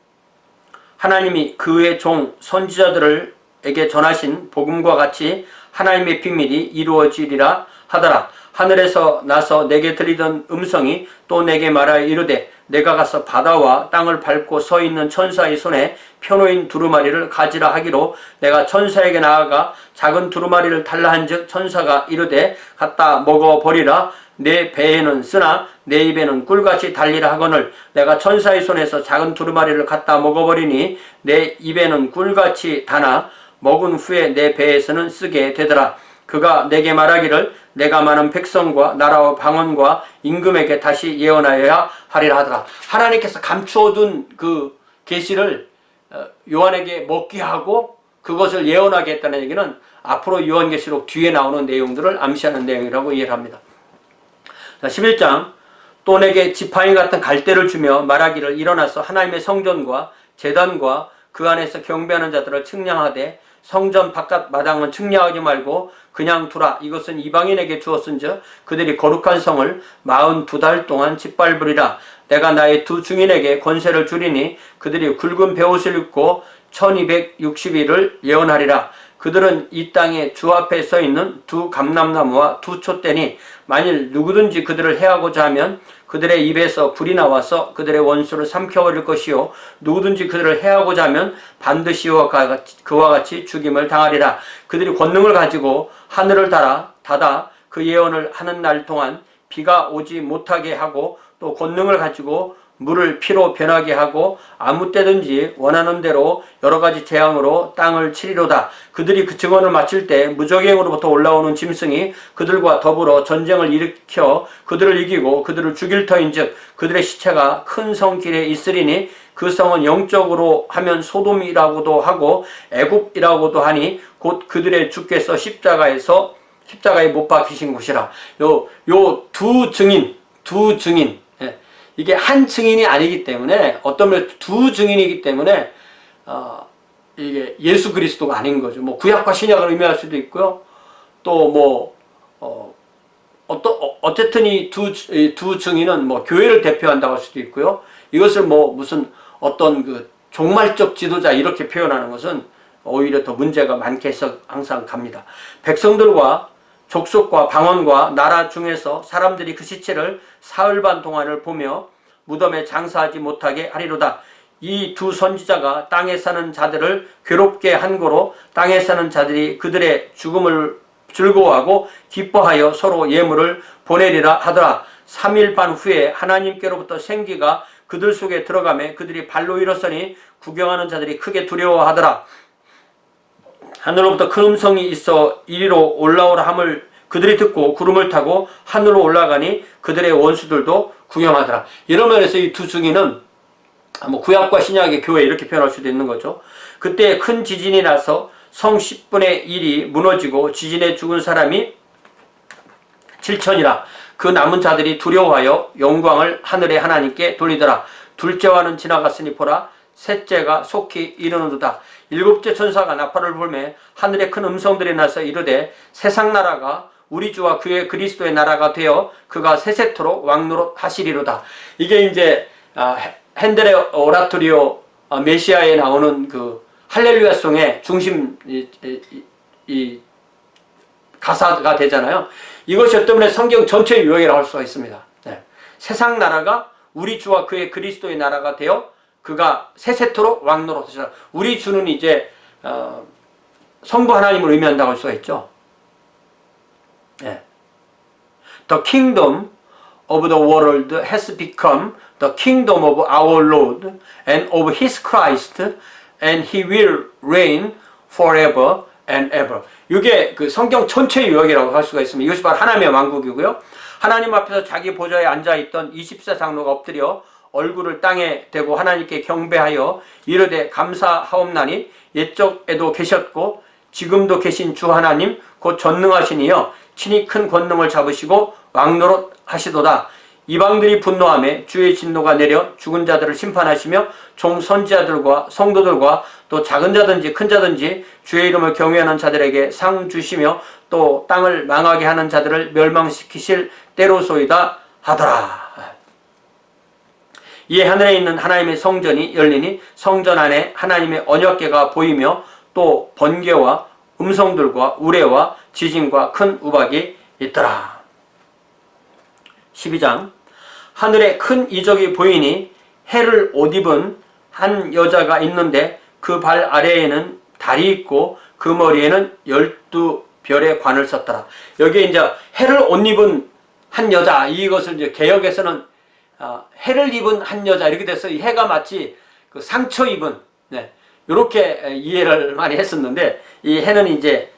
하나님이 그의 종 선지자들에게 전하신 복음과 같이 하나님의 비밀이 이루어지리라 하더라. 하늘에서 나서 내게 들리던 음성이 또 내게 말하여 이르되 내가 가서 바다와 땅을 밟고 서 있는 천사의 손에 펴놓인 두루마리를 가지라 하기로 내가 천사에게 나아가 작은 두루마리를 달라 한즉 천사가 이르되 갖다 먹어버리라. 내 배에는 쓰나 내 입에는 꿀같이 달리라 하거늘 내가 천사의 손에서 작은 두루마리를 갖다 먹어버리니 내 입에는 꿀같이 다나 먹은 후에 내 배에서는 쓰게 되더라. 그가 내게 말하기를 내가 많은 백성과 나라와 방언과 임금에게 다시 예언하여야 하리라 하더라. 하나님께서 감추어둔 그 계시를 요한에게 먹게 하고 그것을 예언하게 했다는 얘기는 앞으로 요한계시록 뒤에 나오는 내용들을 암시하는 내용이라고 이해를 합니다. 자, 11장 또 내게 지팡이 같은 갈대를 주며 말하기를 일어나서 하나님의 성전과 제단과 그 안에서 경배하는 자들을 측량하되 성전 바깥 마당은 측량하지 말고 그냥 두라. 이것은 이방인에게 주었은즉 그들이 거룩한 성을 42달 동안 짓밟으리라. 내가 나의 두 증인에게 권세를 주리니 그들이 굵은 베옷을 입고 1260일을 예언하리라. 그들은 이 땅에 주 앞에 서 있는 두 감람나무와 두 촛대니 만일 누구든지 그들을 해하고자 하면 그들의 입에서 불이 나와서 그들의 원수를 삼켜버릴 것이요 누구든지 그들을 해하고자 하면 반드시 그와 같이 죽임을 당하리라. 그들이 권능을 가지고 하늘을 닫아 그 예언을 하는 날 동안 비가 오지 못하게 하고 또 권능을 가지고 물을 피로 변하게 하고 아무 때든지 원하는 대로 여러 가지 재앙으로 땅을 치리로다. 그들이 그 증언을 마칠 때 무적행으로부터 올라오는 짐승이 그들과 더불어 전쟁을 일으켜 그들을 이기고 그들을 죽일 터인즉 그들의 시체가 큰 성길에 있으리니 그 성은 영적으로 하면 소돔이라고도 하고 애굽이라고도 하니 곧 그들의 주께서 십자가에 못 박히신 곳이라. 요 두 증인 이게 한 증인이 아니기 때문에 어떤 면에서 두 증인이기 때문에 이게 예수 그리스도가 아닌 거죠. 뭐 구약과 신약을 의미할 수도 있고요. 또 뭐 어쨌든 이 두 증인은 뭐 교회를 대표한다고 할 수도 있고요. 이것을 뭐 무슨 어떤 그 종말적 지도자 이렇게 표현하는 것은 오히려 더 문제가 많게 해서 항상 갑니다. 백성들과 족속과 방언과 나라 중에서 사람들이 그 시체를 사흘 반 동안을 보며 무덤에 장사하지 못하게 하리로다. 이 두 선지자가 땅에 사는 자들을 괴롭게 한 거로 땅에 사는 자들이 그들의 죽음을 즐거워하고 기뻐하여 서로 예물을 보내리라 하더라. 3일 반 후에 하나님께로부터 생기가 그들 속에 들어가매 그들이 발로 일어서니 구경하는 자들이 크게 두려워하더라. 하늘로부터 큰 음성이 있어 이리로 올라오라 함을 그들이 듣고 구름을 타고 하늘로 올라가니 그들의 원수들도 구경하더라. 이런 면에서 이 두 증인은 뭐 구약과 신약의 교회 이렇게 표현할 수도 있는 거죠. 그때 큰 지진이 나서 성 10분의 1이 무너지고 지진에 죽은 사람이 7천이라. 그 남은 자들이 두려워하여 영광을 하늘의 하나님께 돌리더라. 둘째와는 지나갔으니 보라 셋째가 속히 이르는도다. 일곱째 천사가 나팔을 불매 하늘에 큰 음성들이 나서 이르되 세상 나라가 우리 주와 그의 그리스도의 나라가 되어 그가 세세토록 왕노릇 하시리로다. 이게 이제 핸델의 오라토리오 메시아에 나오는 그 할렐루야송의 중심 이 가사가 되잖아요. 이것이 어떤 면에 성경 전체의 요약이라고 할 수가 있습니다. 네. 세상 나라가 우리 주와 그의 그리스도의 나라가 되어 그가 세세토록 왕노릇 하시라. 우리 주는 이제 성부 하나님을 의미한다고 할 수가 있죠. 네. The kingdom of the world has become the kingdom of our Lord and of His Christ, and He will reign forever and ever. 이게 그 성경 전체의 요약이라고 할 수가 있습니다. 이것이 바로 하나님의 왕국이고요. 하나님 앞에서 자기 보좌에 앉아있던 20세 장로가 엎드려 얼굴을 땅에 대고 하나님께 경배하여 이르되 감사하옵나니 옛적에도 계셨고 지금도 계신 주 하나님 곧 전능하신 이여 친히 큰 권능을 잡으시고 왕노릇 하시도다. 이방들이 분노하며 주의 진노가 내려 죽은 자들을 심판하시며 종 선지자들과 성도들과 또 작은 자든지 큰 자든지 주의 이름을 경외하는 자들에게 상 주시며 또 땅을 망하게 하는 자들을 멸망시키실 때로소이다 하더라. 이에 하늘에 있는 하나님의 성전이 열리니 성전 안에 하나님의 언약궤가 보이며 또 번개와 음성들과 우레와 지진과 큰 우박이 있더라. 12장 하늘에 큰 이적이 보이니 해를 옷 입은 한 여자가 있는데 그 발 아래에는 달이 있고 그 머리에는 12별의 관을 썼더라. 여기에 이제 해를 옷 입은 한 여자, 이것을 이제 개역에서는 해를 입은 한 여자 이렇게 돼서 이 해가 마치 그 상처 입은, 네, 이렇게 이해를 많이 했었는데 이 해는 이제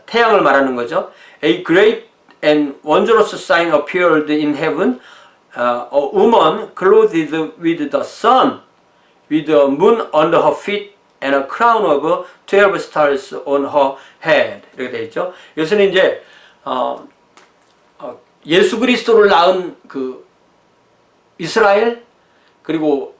태양을 말하는 거죠. A great and wondrous sign appeared in heaven, a woman clothed with the sun, with the moon under her feet and a crown of 12 stars on her head. 이렇게 되어 있죠. 여기서는 이제 예수 그리스도를 낳은 그 이스라엘, 그리고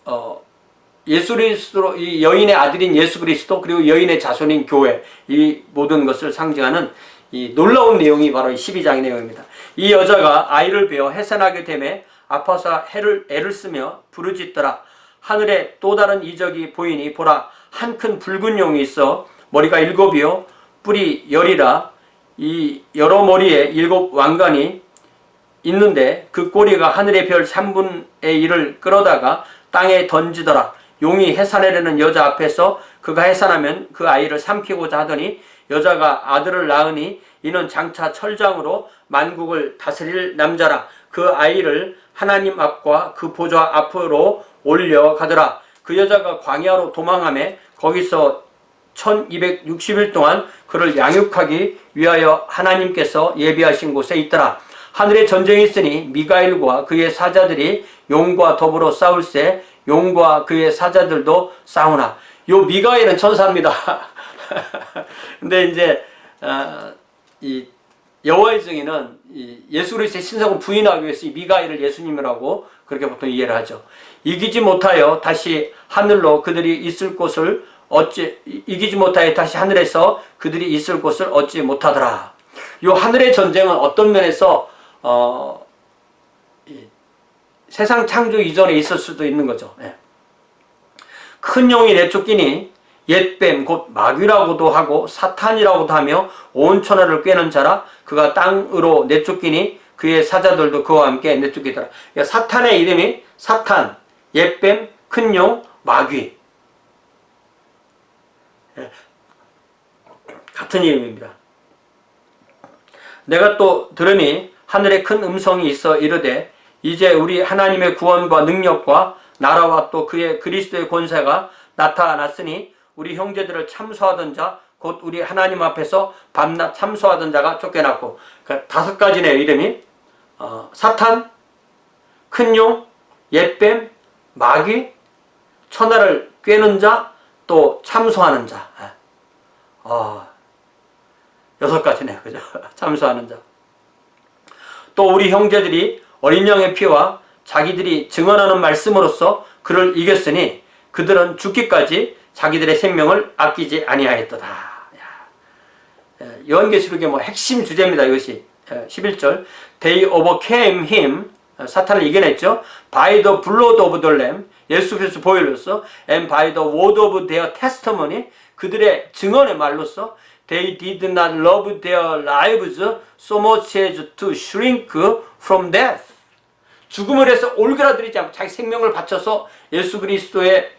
예수 그리스도, 이 여인의 아들인 예수 그리스도, 그리고 여인의 자손인 교회, 이 모든 것을 상징하는 이 놀라운 내용이 바로 이 12장의 내용입니다. 이 여자가 아이를 베어 해산하게 되매 아파서 애를 쓰며 부르짖더라. 하늘에 또 다른 이적이 보이니 보라, 한 큰 붉은 용이 있어 머리가 7이요 뿔이 10이라. 이 여러 머리에 7 왕관이 있는데 그 꼬리가 하늘의 별 3분의 1을 끌어다가 땅에 던지더라. 용이 해산하려는 여자 앞에서 그가 해산하면 그 아이를 삼키고자 하더니 여자가 아들을 낳으니 이는 장차 철장으로 만국을 다스릴 남자라. 그 아이를 하나님 앞과 그 보좌 앞으로 올려가더라. 그 여자가 광야로 도망하며 거기서 1260일 동안 그를 양육하기 위하여 하나님께서 예비하신 곳에 있더라. 하늘에 전쟁이 있으니 미가엘과 그의 사자들이 용과 더불어 싸울세 용과 그의 사자들도 싸우나. 요 미가엘은 천사입니다. 근데 이제 이 여호와의 증인은 이 예수 그리스도의 신성을 부인하기 위해서 이 미가엘을 예수님이라고 그렇게 보통 이해를 하죠. 이기지 못하여 다시 하늘로 그들이 있을 곳을 이기지 못하여 다시 하늘에서 그들이 있을 곳을 얻지 못하더라. 요 하늘의 전쟁은 어떤 면에서 세상 창조 이전에 있을 수도 있는 거죠. 네. 큰 용이 내쫓기니 옛뱀 곧 마귀라고도 하고 사탄이라고도 하며 온 천하를 꿰는 자라. 그가 땅으로 내쫓기니 그의 사자들도 그와 함께 내쫓기더라. 그러니까 사탄의 이름이 사탄, 옛뱀, 큰 용, 마귀. 네. 같은 이름입니다. 내가 또 들으니 하늘에 큰 음성이 있어 이르되 이제 우리 하나님의 구원과 능력과 나라와 또 그의 그리스도의 권세가 나타났으니 우리 형제들을 참소하던 자 곧 우리 하나님 앞에서 밤낮 참소하던 자가 쫓겨났고. 그러니까 5가지네요 이름이. 사탄, 큰 용, 옛뱀, 마귀, 천하를 꿰는 자, 또 참소하는 자. 6가지네요. 그죠? 참소하는 자. 또 우리 형제들이 어린 양의 피와 자기들이 증언하는 말씀으로써 그를 이겼으니 그들은 죽기까지 자기들의 생명을 아끼지 아니하였도다. 요한계시록의 뭐 핵심 주제입니다. 이것이 11절 They overcame him, 사탄을 이겨냈죠. By the blood of the lamb, 예수 그리스도 보혈로서, and by the word of their testimony, 그들의 증언의 말로서. They did not love their lives so much as to shrink from death. 죽음을 해서 올그라들이지 않고 자기 생명을 바쳐서 예수 그리스도의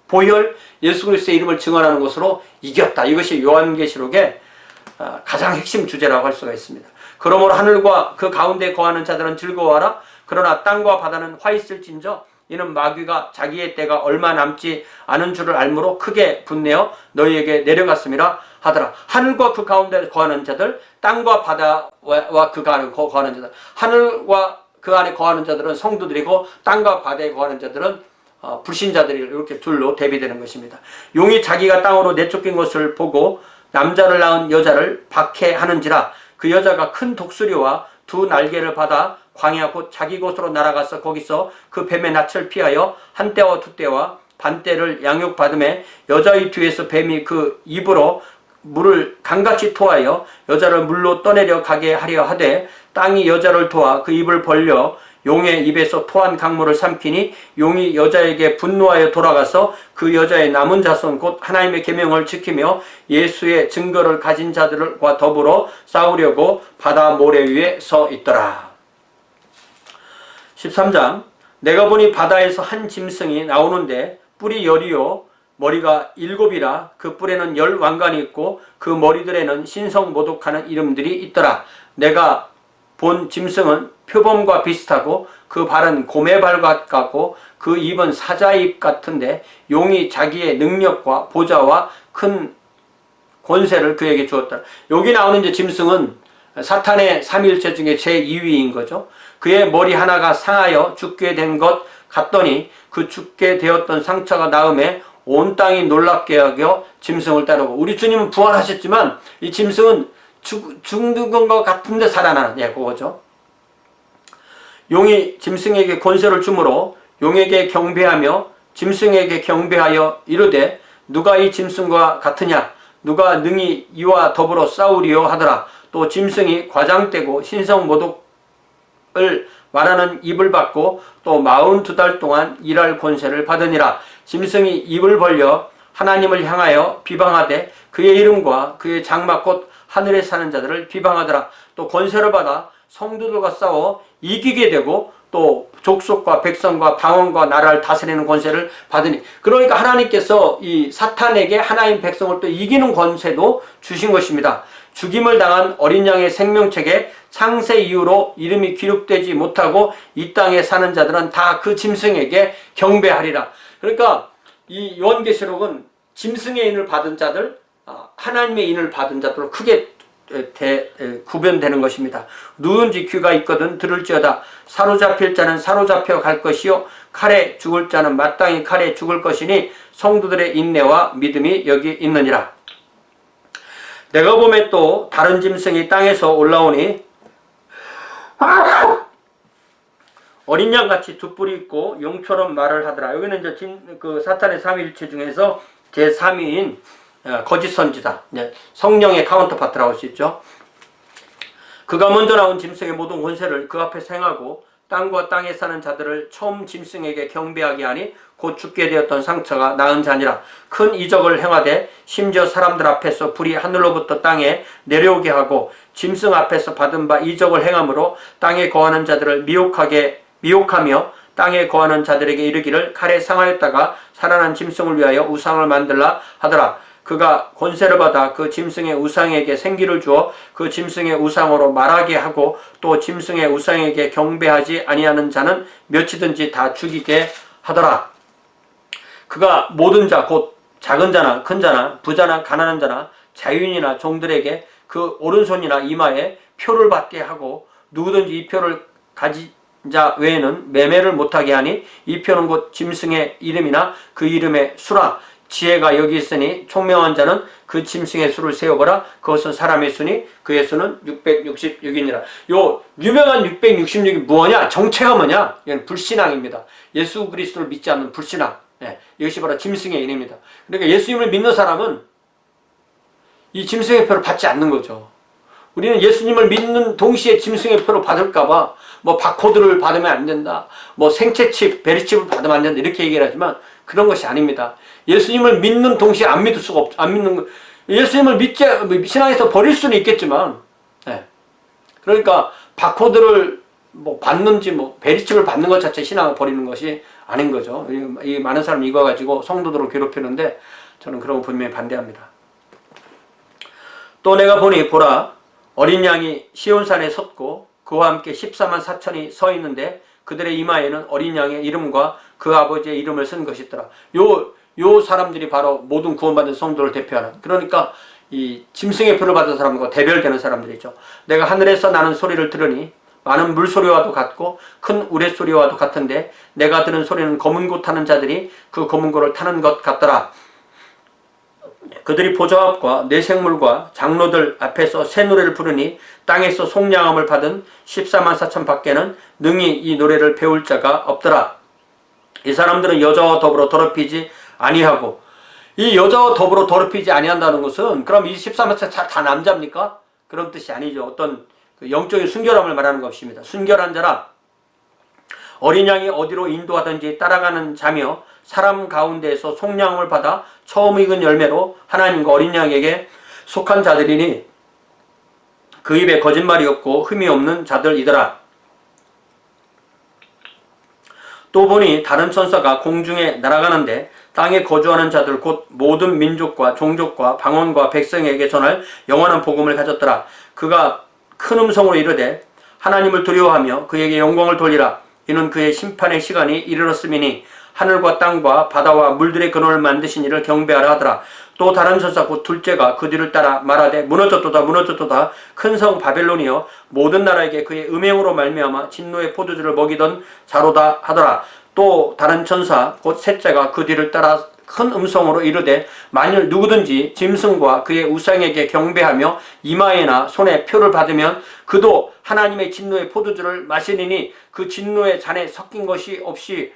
보혈, 예수 그리스도의 이름을 증언하는 것으로 이겼다. 이것이 요한계시록의 가장 핵심 주제라고 할 수가 있습니다. 그러므로 하늘과 그 가운데 거하는 자들은 즐거워하라. 그러나 땅과 바다는 화 있을진저 이는 마귀가 자기의 때가 얼마 남지 않은 줄을 알므로 크게 분내어 너희에게 내려갔음이라 하더라. 하늘과 그 가운데 거하는 자들, 땅과 바다와 그 안에 거하는 자들, 하늘과 그 안에 거하는 자들은 성도들이고 땅과 바다에 거하는 자들은 불신자들이 이렇게 둘로 대비되는 것입니다. 용이 자기가 땅으로 내쫓긴 것을 보고 남자를 낳은 여자를 박해하는지라. 그 여자가 큰 독수리와 두 날개를 받아 광야 곧 자기 곳으로 날아가서 거기서 그 뱀의 낯을 피하여 한 때와 두 때와 반 때를 양육받음에 여자의 뒤에서 뱀이 그 입으로 물을 강같이 토하여 여자를 물로 떠내려 가게 하려 하되 땅이 여자를 토하 그 입을 벌려 용의 입에서 토한 강물을 삼키니 용이 여자에게 분노하여 돌아가서 그 여자의 남은 자손 곧 하나님의 계명을 지키며 예수의 증거를 가진 자들과 더불어 싸우려고 바다 모래 위에 서 있더라. 13장. 내가 보니 바다에서 한 짐승이 나오는데 뿔이 10이요 머리가 7이라. 그 뿔에는 10 왕관이 있고 그 머리들에는 신성모독하는 이름들이 있더라. 내가 본 짐승은 표범과 비슷하고 그 발은 곰의 발 같고 그 입은 사자입 같은데 용이 자기의 능력과 보좌와 큰 권세를 그에게 주었다. 여기 나오는 이제 짐승은 사탄의 삼위일체 중에 제2위인 거죠. 그의 머리 하나가 상하여 죽게 된 것 같더니 그 죽게 되었던 상처가 나음에 온 땅이 놀랍게 여겨 짐승을 따르고. 우리 주님은 부활하셨지만 이 짐승은 죽는 것 같은데 살아나는 그거죠. 용이 짐승에게 권세를 주므로 용에게 경배하며 짐승에게 경배하여 이르되 누가 이 짐승과 같으냐 누가 능히 이와 더불어 싸우리요 하더라. 또 짐승이 과장되고 신성모독을 말하는 입을 받고 또 42달 동안 일할 권세를 받으니라. 짐승이 입을 벌려 하나님을 향하여 비방하되 그의 이름과 그의 장막 곧 하늘에 사는 자들을 비방하더라. 또 권세를 받아 성도들과 싸워 이기게 되고 또 족속과 백성과 방언과 나라를 다스리는 권세를 받으니. 그러니까 하나님께서 이 사탄에게 하나님 백성을 또 이기는 권세도 주신 것입니다. 죽임을 당한 어린 양의 생명책에 창세 이후로 이름이 기록되지 못하고 이 땅에 사는 자들은 다 그 짐승에게 경배하리라. 그러니까 이 요한계시록은 짐승의 인을 받은 자들, 하나님의 인을 받은 자들로 크게 구별되는 것입니다. 누군지 귀가 있거든 들을지어다. 사로잡힐 자는 사로잡혀 갈 것이요 칼에 죽을 자는 마땅히 칼에 죽을 것이니 성도들의 인내와 믿음이 여기 있느니라. 내가 보매 또 다른 짐승이 땅에서 올라오니 어린 양같이 두 뿔이 있고 용처럼 말을 하더라. 여기는 이제 그 사탄의 삼위일체 중에서 제3위인 거짓 선지자, 성령의 카운터파트라고 할 수 있죠. 그가 먼저 나온 짐승의 모든 권세를 그 앞에서 행하고 땅과 땅에 사는 자들을 처음 짐승에게 경배하게 하니 곧 죽게 되었던 상처가 나은 자니라. 큰 이적을 행하되 심지어 사람들 앞에서 불이 하늘로부터 땅에 내려오게 하고 짐승 앞에서 받은 바 이적을 행함으로 땅에 거하는 자들을 미혹하며 땅에 거하는 자들에게 이르기를 칼에 상하였다가 살아난 짐승을 위하여 우상을 만들라 하더라. 그가 권세를 받아 그 짐승의 우상에게 생기를 주어 그 짐승의 우상으로 말하게 하고 또 짐승의 우상에게 경배하지 아니하는 자는 몇이든지 다 죽이게 하더라. 그가 모든 자 곧 작은 자나 큰 자나 부자나 가난한 자나 자유인이나 종들에게 그 오른손이나 이마에 표를 받게 하고 누구든지 이 표를 가진 자 외에는 매매를 못하게 하니 이 표는 곧 짐승의 이름이나 그 이름의 수라. 지혜가 여기 있으니 총명한 자는 그 짐승의 수를 세어보라. 그것은 사람의 수니 그의 수는 666이니라. 요 유명한 666이 뭐냐? 정체가 뭐냐? 이건 불신앙입니다. 예수 그리스도를 믿지 않는 불신앙. 이것이 바로 짐승의 이름입니다. 그러니까 예수님을 믿는 사람은 이 짐승의 표를 받지 않는 거죠. 우리는 예수님을 믿는 동시에 짐승의 표를 받을까봐 뭐 바코드를 받으면 안 된다, 뭐 생체칩, 베리칩을 받으면 안 된다 이렇게 얘기를 하지만 그런 것이 아닙니다. 예수님을 믿는 동시에 안 믿을 수가 안 믿는 거. 예수님을 신앙에서 버릴 수는 있겠지만, 그러니까 바코드를 뭐 받는지 뭐 베리칩을 받는 것 자체 신앙을 버리는 것이 아닌 거죠. 이 많은 사람이 이거 가지고 성도들을 괴롭히는데 저는 그런 거 분명히 반대합니다. 또 내가 보니 보라 어린 양이 시온산에 섰고 그와 함께 14만 4천이 서 있는데 그들의 이마에는 어린 양의 이름과 그 아버지의 이름을 쓴 것이더라. 요 사람들이 바로 모든 구원받은 성도를 대표하는, 그러니까 이 짐승의 표를 받은 사람과 대별되는 사람들이죠. 내가 하늘에서 나는 소리를 들으니 많은 물소리와도 같고 큰 우레소리와도 같은데 내가 들은 소리는 검은 고 타는 자들이 그 검은 고를 타는 것 같더라. 그들이 보좌 앞과 네 생물과 장로들 앞에서 새 노래를 부르니 땅에서 속량함을 받은 14만 4천 밖에는 능히 이 노래를 배울 자가 없더라. 이 사람들은 여자와 더불어 더럽히지 아니하고, 이 여자와 더불어 더럽히지 아니한다는 것은 그럼 이 14만 4천 다 남자입니까? 그런 뜻이 아니죠. 어떤 영적인 순결함을 말하는 것입니다. 순결한 자라 어린 양이 어디로 인도하든지 따라가는 자며 사람 가운데에서 속량을 받아 처음 익은 열매로 하나님과 어린 양에게 속한 자들이니 그 입에 거짓말이 없고 흠이 없는 자들이더라. 또 보니 다른 천사가 공중에 날아가는데 땅에 거주하는 자들 곧 모든 민족과 종족과 방언과 백성에게 전할 영원한 복음을 가졌더라. 그가 큰 음성으로 이르되 하나님을 두려워하며 그에게 영광을 돌리라. 이는 그의 심판의 시간이 이르렀음이니 하늘과 땅과 바다와 물들의 근원을 만드신 이를 경배하라 하더라. 또 다른 천사 곧 둘째가 그 뒤를 따라 말하되 무너졌도다 무너졌도다 큰 성 바벨론이여 모든 나라에게 그의 음행으로 말미암아 진노의 포도주를 먹이던 자로다 하더라. 또 다른 천사 곧 셋째가 그 뒤를 따라 큰 음성으로 이르되 만일 누구든지 짐승과 그의 우상에게 경배하며 이마에나 손에 표를 받으면 그도 하나님의 진노의 포도주를 마시리니 그 진노의 잔에 섞인 것이 없이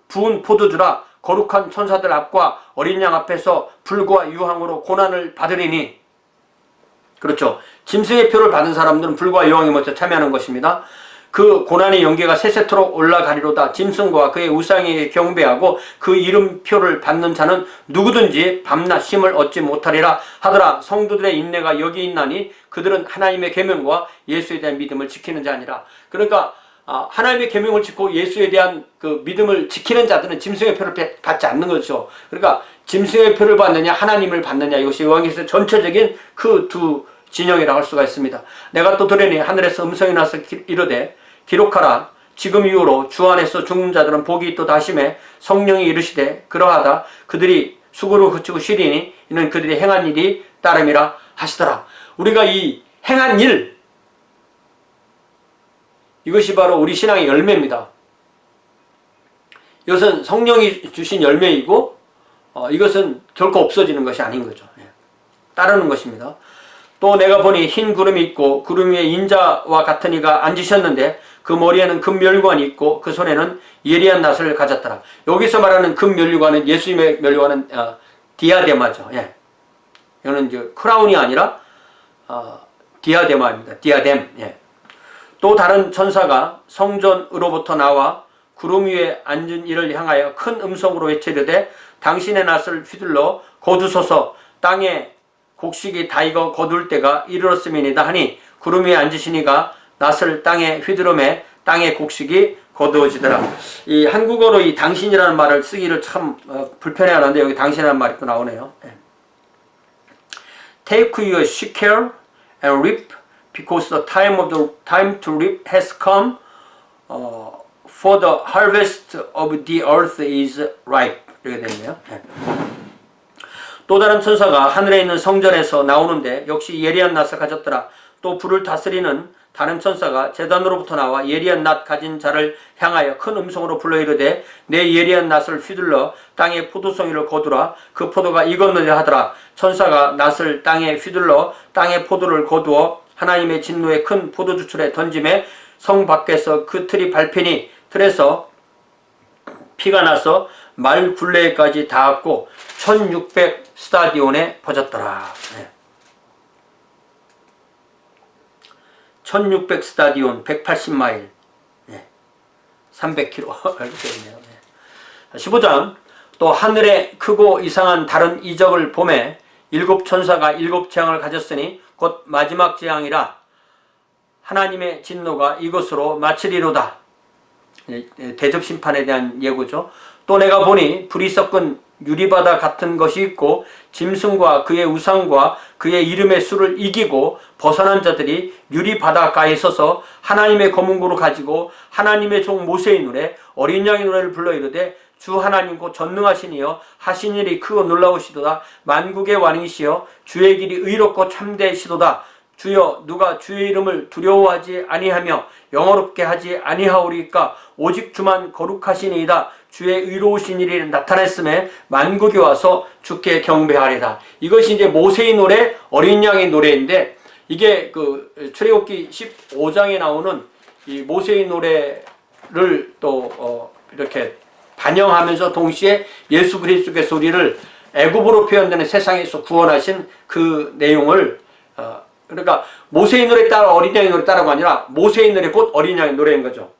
부은 포도주라. 거룩한 천사들 앞과 어린 양 앞에서 불과 유황으로 고난을 받으리니. 그렇죠. 짐승의 표를 받은 사람들은 불과 유황에 먼저 참여하는 것입니다. 그 고난의 연계가 세세토록 올라가리로다. 짐승과 그의 우상에게 경배하고 그 이름표를 받는 자는 누구든지 밤낮 쉼을 얻지 못하리라 하더라. 성도들의 인내가 여기 있나니 그들은 하나님의 계명과 예수에 대한 믿음을 지키는 자니라. 그러니까 하나님의 계명을 지키고 예수에 대한 그 믿음을 지키는 자들은 짐승의 표를 받지 않는 거죠. 그러니까 짐승의 표를 받느냐 하나님을 받느냐, 이것이 요한계시록 전체적인 그 두 진영이라고 할 수가 있습니다. 내가 또 들으니 하늘에서 음성이 나서 이르되 기록하라. 지금 이후로 주 안에서 죽는 자들은 복이 있도다 하시매 성령이 이르시되 그러하다. 그들이 수고로 그치고 쉬리니 이는 그들이 행한 일이 따름이라 하시더라. 우리가 이 행한 일, 이것이 바로 우리 신앙의 열매입니다. 이것은 성령이 주신 열매이고 이것은 결코 없어지는 것이 아닌 거죠. 따르는 것입니다. 또 내가 보니 흰 구름이 있고 구름 위에 인자와 같은 이가 앉으셨는데 그 머리에는 금면류관이 있고 그 손에는 예리한 낫을 가졌더라. 여기서 말하는 금면류관은 예수님의 면류관은 디아데마죠. 이거는 이제 크라운이 아니라 디아데마입니다. 디아뎀. 또 다른 천사가 성전으로부터 나와 구름 위에 앉은 이를 향하여 큰 음성으로 외치르되 당신의 낫을 휘둘러 거두소서. 땅에 곡식이 다 익어 거둘 때가 이르렀음이니이다 하니 구름 위에 앉으시니가 낫을 땅에 휘두르매 땅의 곡식이 거두어지더라. 이 한국어로 이 당신이라는 말을 쓰기를 참 불편해하는데 여기 당신이라는 말이 또 나오네요. Take your sickle and reap, because the time to reap has come, for the harvest of the earth is ripe. 이렇게 되네요. 또 다른 천사가 하늘에 있는 성전에서 나오는데 역시 예리한 낫을 가졌더라. 또 불을 다스리는 다른 천사가 제단으로부터 나와 예리한 낫 가진 자를 향하여 큰 음성으로 불러 이르되 내 예리한 낫을 휘둘러 땅에 포도송이를 거두라. 그 포도가 익었느냐 하더라. 천사가 낫을 땅에 휘둘러 땅에 포도를 거두어 하나님의 진노의 큰 포도주틀에 던짐에 성 밖에서 그 틀이 밟히니 틀에서 피가 나서 말 굴레까지 닿았고 1600 스타디온에 퍼졌더라. 1600 스타디온 180마일 300km 이렇게 되네요. 15장 또 하늘에 크고 이상한 다른 이적을 보매 일곱 천사가 일곱 재앙을 가졌으니 곧 마지막 재앙이라 하나님의 진노가 이것으로 마치리로다. 대접심판에 대한 예고죠. 또 내가 보니 불이 섞은 유리바다 같은 것이 있고 짐승과 그의 우상과 그의 이름의 수를 이기고 벗어난 자들이 유리바다가에 서서 하나님의 검은고를 가지고 하나님의 종 모세의 노래 어린 양의 노래를 불러 이르되 주 하나님 곧 전능하신 이여 하신 일이 크고 놀라우시도다. 만국의 왕이시여 주의 길이 의롭고 참되시도다. 주여 누가 주의 이름을 두려워하지 아니하며 영어롭게 하지 아니하오리까. 오직 주만 거룩하시니이다. 주의 의로우신 일이 나타났음에 만국이 와서 주께 경배하리다. 이것이 이제 모세의 노래 어린 양의 노래인데, 이게 그 출애굽기 15장에 나오는 이 모세의 노래를 또 이렇게 반영하면서 동시에 예수 그리스도의 소리를 애굽으로 표현되는 세상에서 구원하신 그 내용을 그러니까 모세의 노래 따라 어린 양의 노래 따라가 아니라 모세의 노래 곧 어린 양의 노래인 거죠.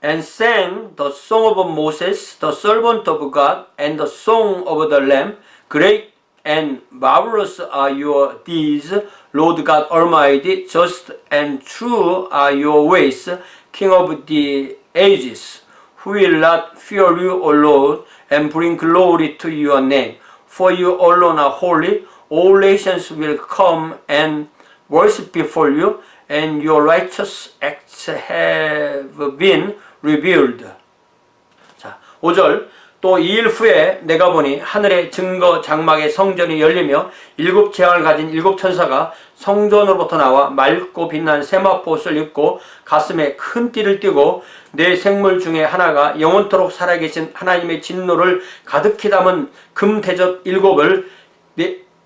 And sang the song of Moses, the servant of God, and the song of the Lamb. Great and marvelous are your deeds, Lord God Almighty. Just and true are your ways, King of the ages. Who will not fear you, O Lord, and bring glory to your name? For you alone are holy. All nations will come and worship before you, and your righteous acts have been revealed. 자, 5절. 또 2일 후에 내가 보니 하늘의 증거 장막의 성전이 열리며 7 재앙을 가진 7 천사가 성전으로부터 나와 맑고 빛난 세마포 옷을 입고 가슴에 큰 띠를 띠고 네 생물 중에 하나가 영원토록 살아계신 하나님의 진노를 가득히 담은 금 대접 7을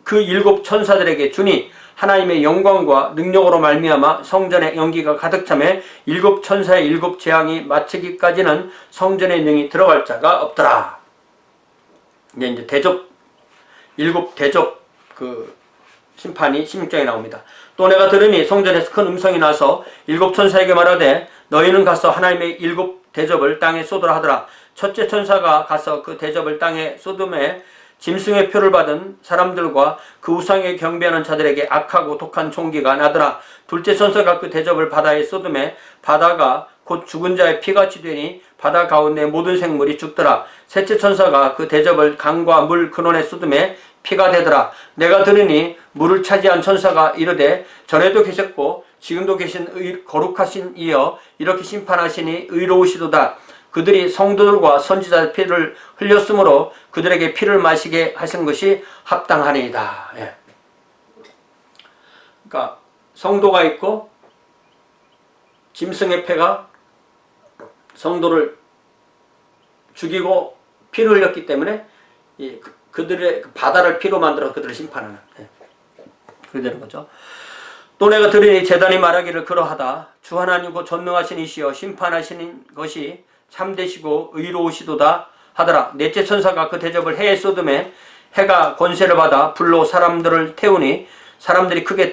그 7 천사들에게 주니 하나님의 영광과 능력으로 말미암아 성전에 연기가 가득 차매 7 천사의 7 재앙이 마치기까지는 성전의 능이 들어갈 자가 없더라. 이제 대접 7 대접 그 심판이 16장에 나옵니다. 또 내가 들으니 성전에서 큰 음성이 나서 7 천사에게 말하되 너희는 가서 하나님의 7 대접을 땅에 쏟으라 하더라. 첫째 천사가 가서 그 대접을 땅에 쏟음에 짐승의 표를 받은 사람들과 그 우상에 경배하는 자들에게 악하고 독한 총기가 나더라. 둘째 천사가 그 대접을 바다에 쏟음에 바다가 곧 죽은 자의 피같이 되니 바다 가운데 모든 생물이 죽더라. 셋째 천사가 그 대접을 강과 물 근원에 쏟음에 피가 되더라. 내가 들으니 물을 차지한 천사가 이르되 전에도 계셨고 지금도 계신 거룩하신 이여 이렇게 심판하시니 의로우시도다. 그들이 성도들과 선지자의 피를 흘렸으므로 그들에게 피를 마시게 하신 것이 합당하니이다. 예. 그러니까 성도가 있고 짐승의 패가 성도를 죽이고 피를 흘렸기 때문에 그들의 바다를 피로 만들어 그들을 심판하는, 예. 그렇게 되는 거죠. 또 내가 들으니 제단이 말하기를 그러하다. 주 하나님고 전능하신 이시여 심판하시는 것이 참되시고 의로우시도다 하더라. 넷째 천사가 그 대접을 해에 쏟음에 해가 권세를 받아 불로 사람들을 태우니 사람들이 크게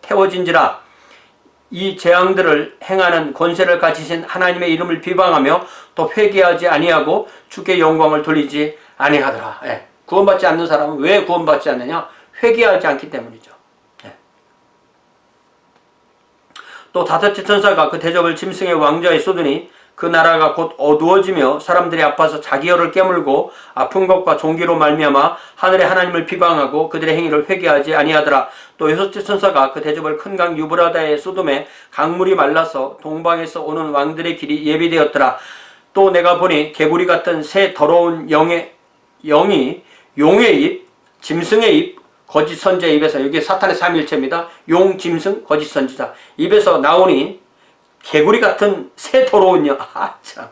태워진지라. 이 재앙들을 행하는 권세를 가지신 하나님의 이름을 비방하며 또 회개하지 아니하고 주께 영광을 돌리지 아니하더라. 예. 구원받지 않는 사람은 왜 구원받지 않느냐? 회개하지 않기 때문이죠. 예. 또 다섯째 천사가 그 대접을 짐승의 왕좌에 쏟으니 그 나라가 곧 어두워지며 사람들이 아파서 자기 혀를 깨물고 아픈 것과 종기로 말미암아 하늘의 하나님을 비방하고 그들의 행위를 회개하지 아니하더라. 또 여섯째 천사가 그 대접을 큰 강 유브라다에 쏟음에 강물이 말라서 동방에서 오는 왕들의 길이 예비되었더라. 또 내가 보니 개구리 같은 새 더러운 영이 용의 입, 짐승의 입, 거짓 선지자의 입에서, 여기 사탄의 삼일체입니다. 용, 짐승, 거짓 선지자 입에서 나오니 개구리 같은 새 더러운 영. 참.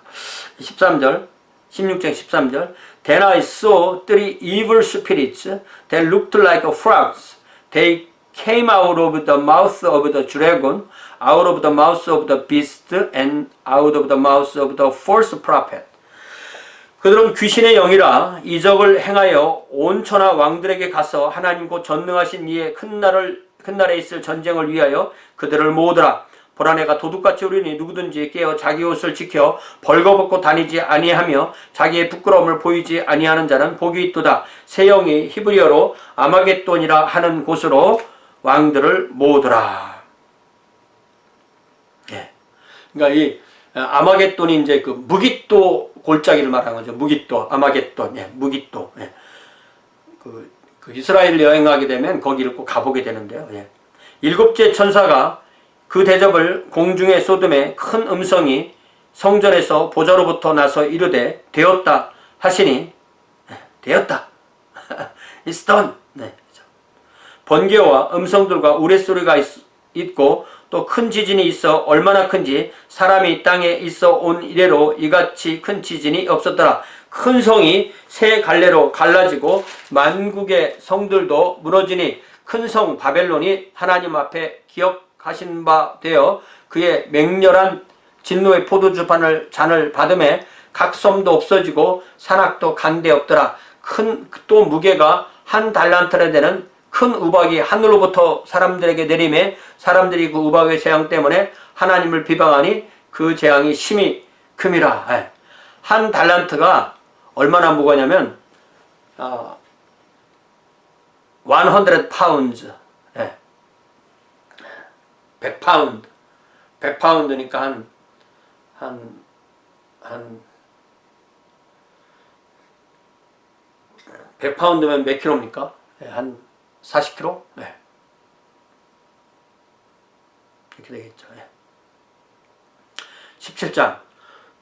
13절, 16장 13절. Then I saw 3 evil spirits that looked like frogs. They came out of the mouth of the dragon, out of the mouth of the beast, and out of the mouth of the false prophet. 그들은 귀신의 영이라 이적을 행하여 온 천하 왕들에게 가서 하나님 곧 전능하신 이의 큰 날에 있을 전쟁을 위하여 그들을 모으더라. 보라 내가 도둑같이 우리니 누구든지 깨어 자기 옷을 지켜 벌거벗고 다니지 아니하며 자기의 부끄러움을 보이지 아니하는 자는 복이 있도다. 새 영이 히브리어로 아마겟돈이라 하는 곳으로 왕들을 모으더라. 예. 그러니까 이 아마겟돈이 이제 그 무기또 골짜기를 말하는 거죠. 무깃도, 아마겟돈, 예, 무깃도. 예. 그 이스라엘 여행하게 되면 거기를 꼭 가보게 되는데요. 예. 일곱째 천사가 그 대접을 공중에 쏟음에 큰 음성이 성전에서 보좌로부터 나서 이르되 되었다 하시니, 되었다. It's done. 네. 번개와 음성들과 우레소리가 있고 또 큰 지진이 있어 얼마나 큰지 사람이 땅에 있어 온 이래로 이같이 큰 지진이 없었더라. 큰 성이 세 갈래로 갈라지고 만국의 성들도 무너지니 큰 성 바벨론이 하나님 앞에 기억하신 바 되어 그의 맹렬한 진노의 포도주 잔을 받음에 각 섬도 없어지고 산악도 간데 없더라. 큰 또 무게가 한 달란트나 되는 큰 우박이 하늘로부터 사람들에게 내림에 사람들이 그 우박의 재앙 때문에 하나님을 비방하니 그 재앙이 심히 큼이라. 예. 한 달란트가 얼마나 무거냐면 100 파운드. 예. 100 파운드. 100 파운드니까 한 100파운드면 몇 킬로입니까? 예, 한 40kg? 네. 이렇게 되겠죠. 예. 17장.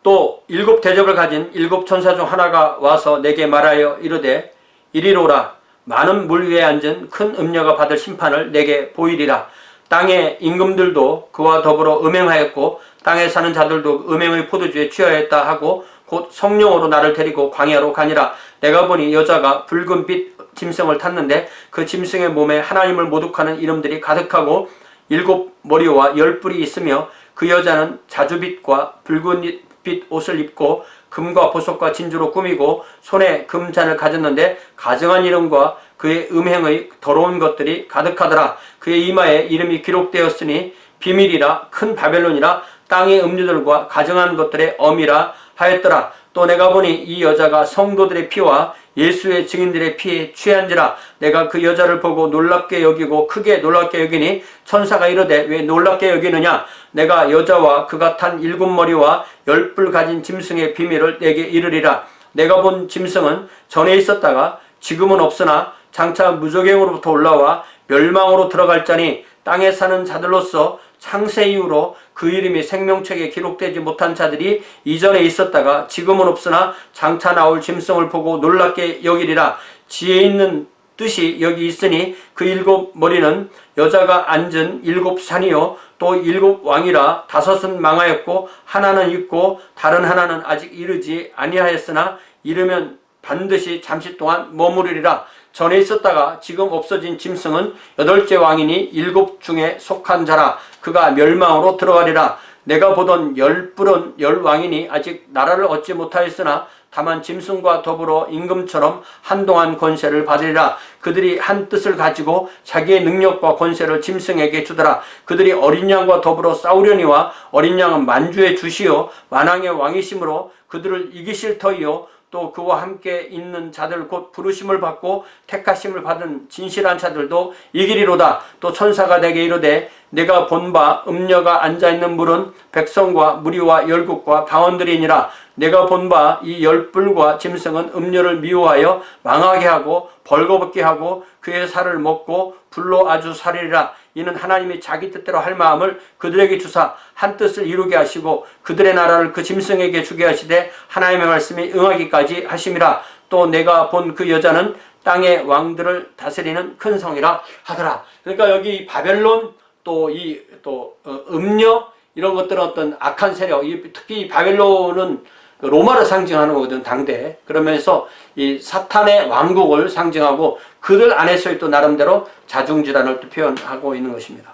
또 일곱 대접을 가진 일곱 천사 중 하나가 와서 내게 말하여 이르되 이리로라. 많은 물 위에 앉은 큰 음녀가 받을 심판을 내게 보이리라. 땅의 임금들도 그와 더불어 음행하였고 땅에 사는 자들도 음행의 포도주에 취하였다 하고 곧 성령으로 나를 데리고 광야로 가니라. 내가 보니 여자가 붉은빛 짐승을 탔는데 그 짐승의 몸에 하나님을 모독하는 이름들이 가득하고 7 머리와 10뿔이 있으며 그 여자는 자주빛과 붉은빛 옷을 입고 금과 보석과 진주로 꾸미고 손에 금잔을 가졌는데 가증한 이름과 그의 음행의 더러운 것들이 가득하더라. 그의 이마에 이름이 기록되었으니 비밀이라 큰 바벨론이라 땅의 음료들과 가증한 것들의 엄이라 하였더라. 또 내가 보니 이 여자가 성도들의 피와 예수의 증인들의 피에 취한지라. 내가 그 여자를 보고 놀랍게 여기고 크게 놀랍게 여기니 천사가 이르되 왜 놀랍게 여기느냐. 내가 여자와 그가 탄 7머리와 10뿔 가진 짐승의 비밀을 내게 이르리라. 내가 본 짐승은 전에 있었다가 지금은 없으나 장차 무저갱으로부터 올라와 멸망으로 들어갈 자니 땅에 사는 자들로서 창세 이후로 그 이름이 생명책에 기록되지 못한 자들이 이전에 있었다가 지금은 없으나 장차 나올 짐승을 보고 놀랍게 여기리라. 지혜 있는 뜻이 여기 있으니 그 7머리는 여자가 앉은 7산이요 또 7왕이라 5은 망하였고 하나는 있고 다른 하나는 아직 이르지 아니하였으나 이르면 반드시 잠시 동안 머무르리라. 전에 있었다가 지금 없어진 짐승은 8째 왕이니 7 중에 속한 자라. 그가 멸망으로 들어가리라. 내가 보던 10뿔은 10왕이니 아직 나라를 얻지 못하였으나 다만 짐승과 더불어 임금처럼 한동안 권세를 받으리라. 그들이 한 뜻을 가지고 자기의 능력과 권세를 짐승에게 주더라. 그들이 어린 양과 더불어 싸우려니와 어린 양은 만주의 주시요 만왕의 왕이심으로 그들을 이기실 터이요 또 그와 함께 있는 자들 곧 부르심을 받고 택하심을 받은 진실한 자들도 이기리로다. 또 천사가 내게 이르되 내가 본 바 음녀가 앉아있는 물은 백성과 무리와 열국과 방언들이니라. 내가 본 바 이 10뿔과 짐승은 음녀를 미워하여 망하게 하고 벌거벗게 하고 그의 살을 먹고 불로 아주 살리리라. 이는 하나님이 자기 뜻대로 할 마음을 그들에게 주사 한 뜻을 이루게 하시고 그들의 나라를 그 짐승에게 주게 하시되 하나님의 말씀이 응하기까지 하심이라. 또 내가 본 그 여자는 땅의 왕들을 다스리는 큰 성이라 하더라. 그러니까 여기 바벨론 또 음녀 이런 것들은 어떤 악한 세력, 특히 바벨론은 로마를 상징하는 거거든, 당대. 그러면서 이 사탄의 왕국을 상징하고 그들 안에서의 또 나름대로 자중질환을 또 표현하고 있는 것입니다.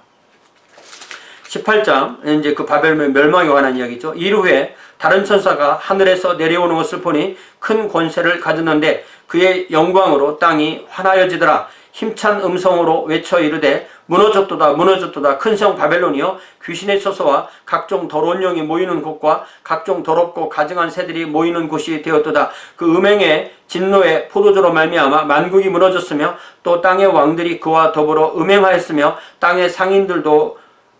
18장, 이제 그 바벨론의 멸망에 관한 이야기죠. 이후에 다른 천사가 하늘에서 내려오는 것을 보니 큰 권세를 가졌는데 그의 영광으로 땅이 환하여지더라. 힘찬 음성으로 외쳐 이르되 무너졌도다 무너졌도다 큰 성 바벨론이여 귀신의 처소와 각종 더러운 영이 모이는 곳과 각종 더럽고 가증한 새들이 모이는 곳이 되었도다. 그 음행의 진노의 포도주로 말미암아 만국이 무너졌으며 또 땅의 왕들이 그와 더불어 음행하였으며 땅의 상인들도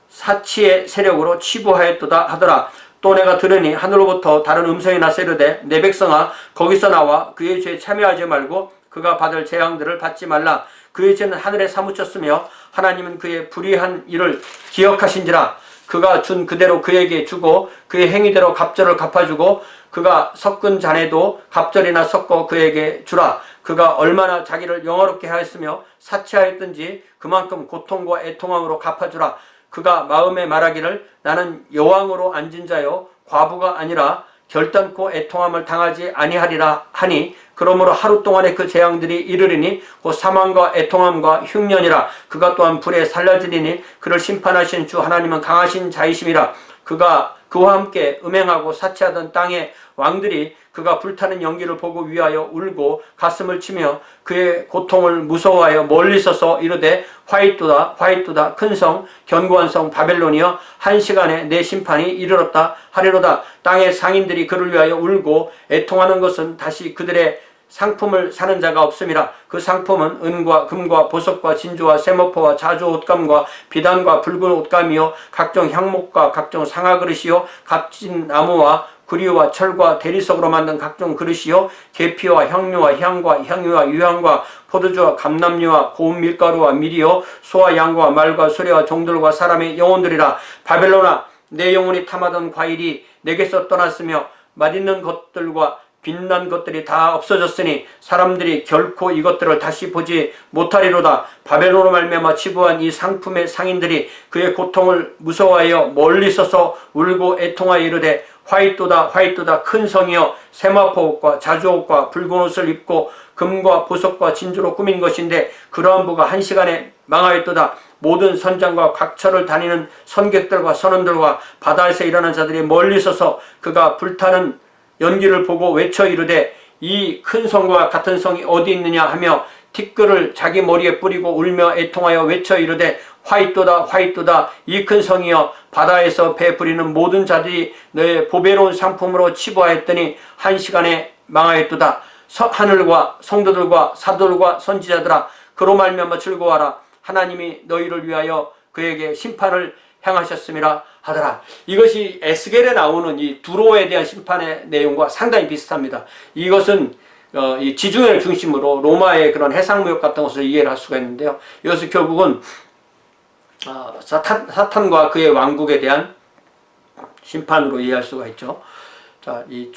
사치의 세력으로 치부하였도다 하더라. 또 내가 들으니 하늘로부터 다른 음성이 나서 이르되 내 백성아 거기서 나와 그의 죄에 참여하지 말고 그가 받을 재앙들을 받지 말라. 그의 죄는 하늘에 사무쳤으며 하나님은 그의 불의한 일을 기억하신지라. 그가 준 그대로 그에게 주고 그의 행위대로 갑절을 갚아주고 그가 섞은 잔에도 갑절이나 섞어 그에게 주라. 그가 얼마나 자기를 영화롭게 하였으며 사치하였든지 그만큼 고통과 애통함으로 갚아주라. 그가 마음에 말하기를 나는 여왕으로 앉은 자요 과부가 아니라 결단코 애통함을 당하지 아니하리라 하니 그러므로 하루 동안에 그 재앙들이 이르리니 곧 사망과 애통함과 흉년이라. 그가 또한 불에 살려지리니 그를 심판하신 주 하나님은 강하신 자이심이라. 그가 그와 함께 음행하고 사치하던 땅의 왕들이 그가 불타는 연기를 보고 위하여 울고 가슴을 치며 그의 고통을 무서워하여 멀리 서서 이르되 화이토다 화이토다 큰 성 견고한 성 바벨론이여 한 시간에 내 심판이 이르렀다 하리로다. 땅의 상인들이 그를 위하여 울고 애통하는 것은 다시 그들의 상품을 사는 자가 없음이라. 그 상품은 은과 금과 보석과 진주와 세모포와 자주 옷감과 비단과 붉은 옷감이요 각종 향목과 각종 상아그릇이요 값진 나무와 구리와 철과 대리석으로 만든 각종 그릇이요 계피와 향료와 향과 향유와 유향과 포도주와 감람류와 고운 밀가루와 밀이요 소와 양과 말과 소리와 종들과 사람의 영혼들이라. 바벨론아 내 영혼이 탐하던 과일이 내게서 떠났으며 맛있는 것들과 빛난 것들이 다 없어졌으니 사람들이 결코 이것들을 다시 보지 못하리로다. 바벨론으로 말미암아 치부한 이 상품의 상인들이 그의 고통을 무서워하여 멀리 서서 울고 애통하여 이르되 화이토다 화이토다 큰 성이여 세마포옷과 자주옷과 붉은 옷을 입고 금과 보석과 진주로 꾸민 것인데 그러한 부가 한 시간에 망하였도다. 모든 선장과 각처를 다니는 선객들과 선원들과 바다에서 일하는 자들이 멀리 서서 그가 불타는 연기를 보고 외쳐 이르되 이 큰 성과 같은 성이 어디 있느냐 하며 티끌을 자기 머리에 뿌리고 울며 애통하여 외쳐 이르되 화이토다 화이토다 이 큰 성이여 바다에서 배 부리는 모든 자들이 너의 보배로운 상품으로 치부하였더니 한 시간에 망하였도다. 하늘과 성도들과 사도들과 선지자들아 그로 말미암아 즐거워하라. 하나님이 너희를 위하여 그에게 심판을 행하셨음이라 하더라. 이것이 에스겔에 나오는 이 두로에 대한 심판의 내용과 상당히 비슷합니다. 이것은 이 지중해를 중심으로 로마의 그런 해상무역 같은 것을 이해를 할 수가 있는데요. 이것은 결국은 사탄과 그의 왕국에 대한 심판으로 이해할 수가 있죠. 자, 이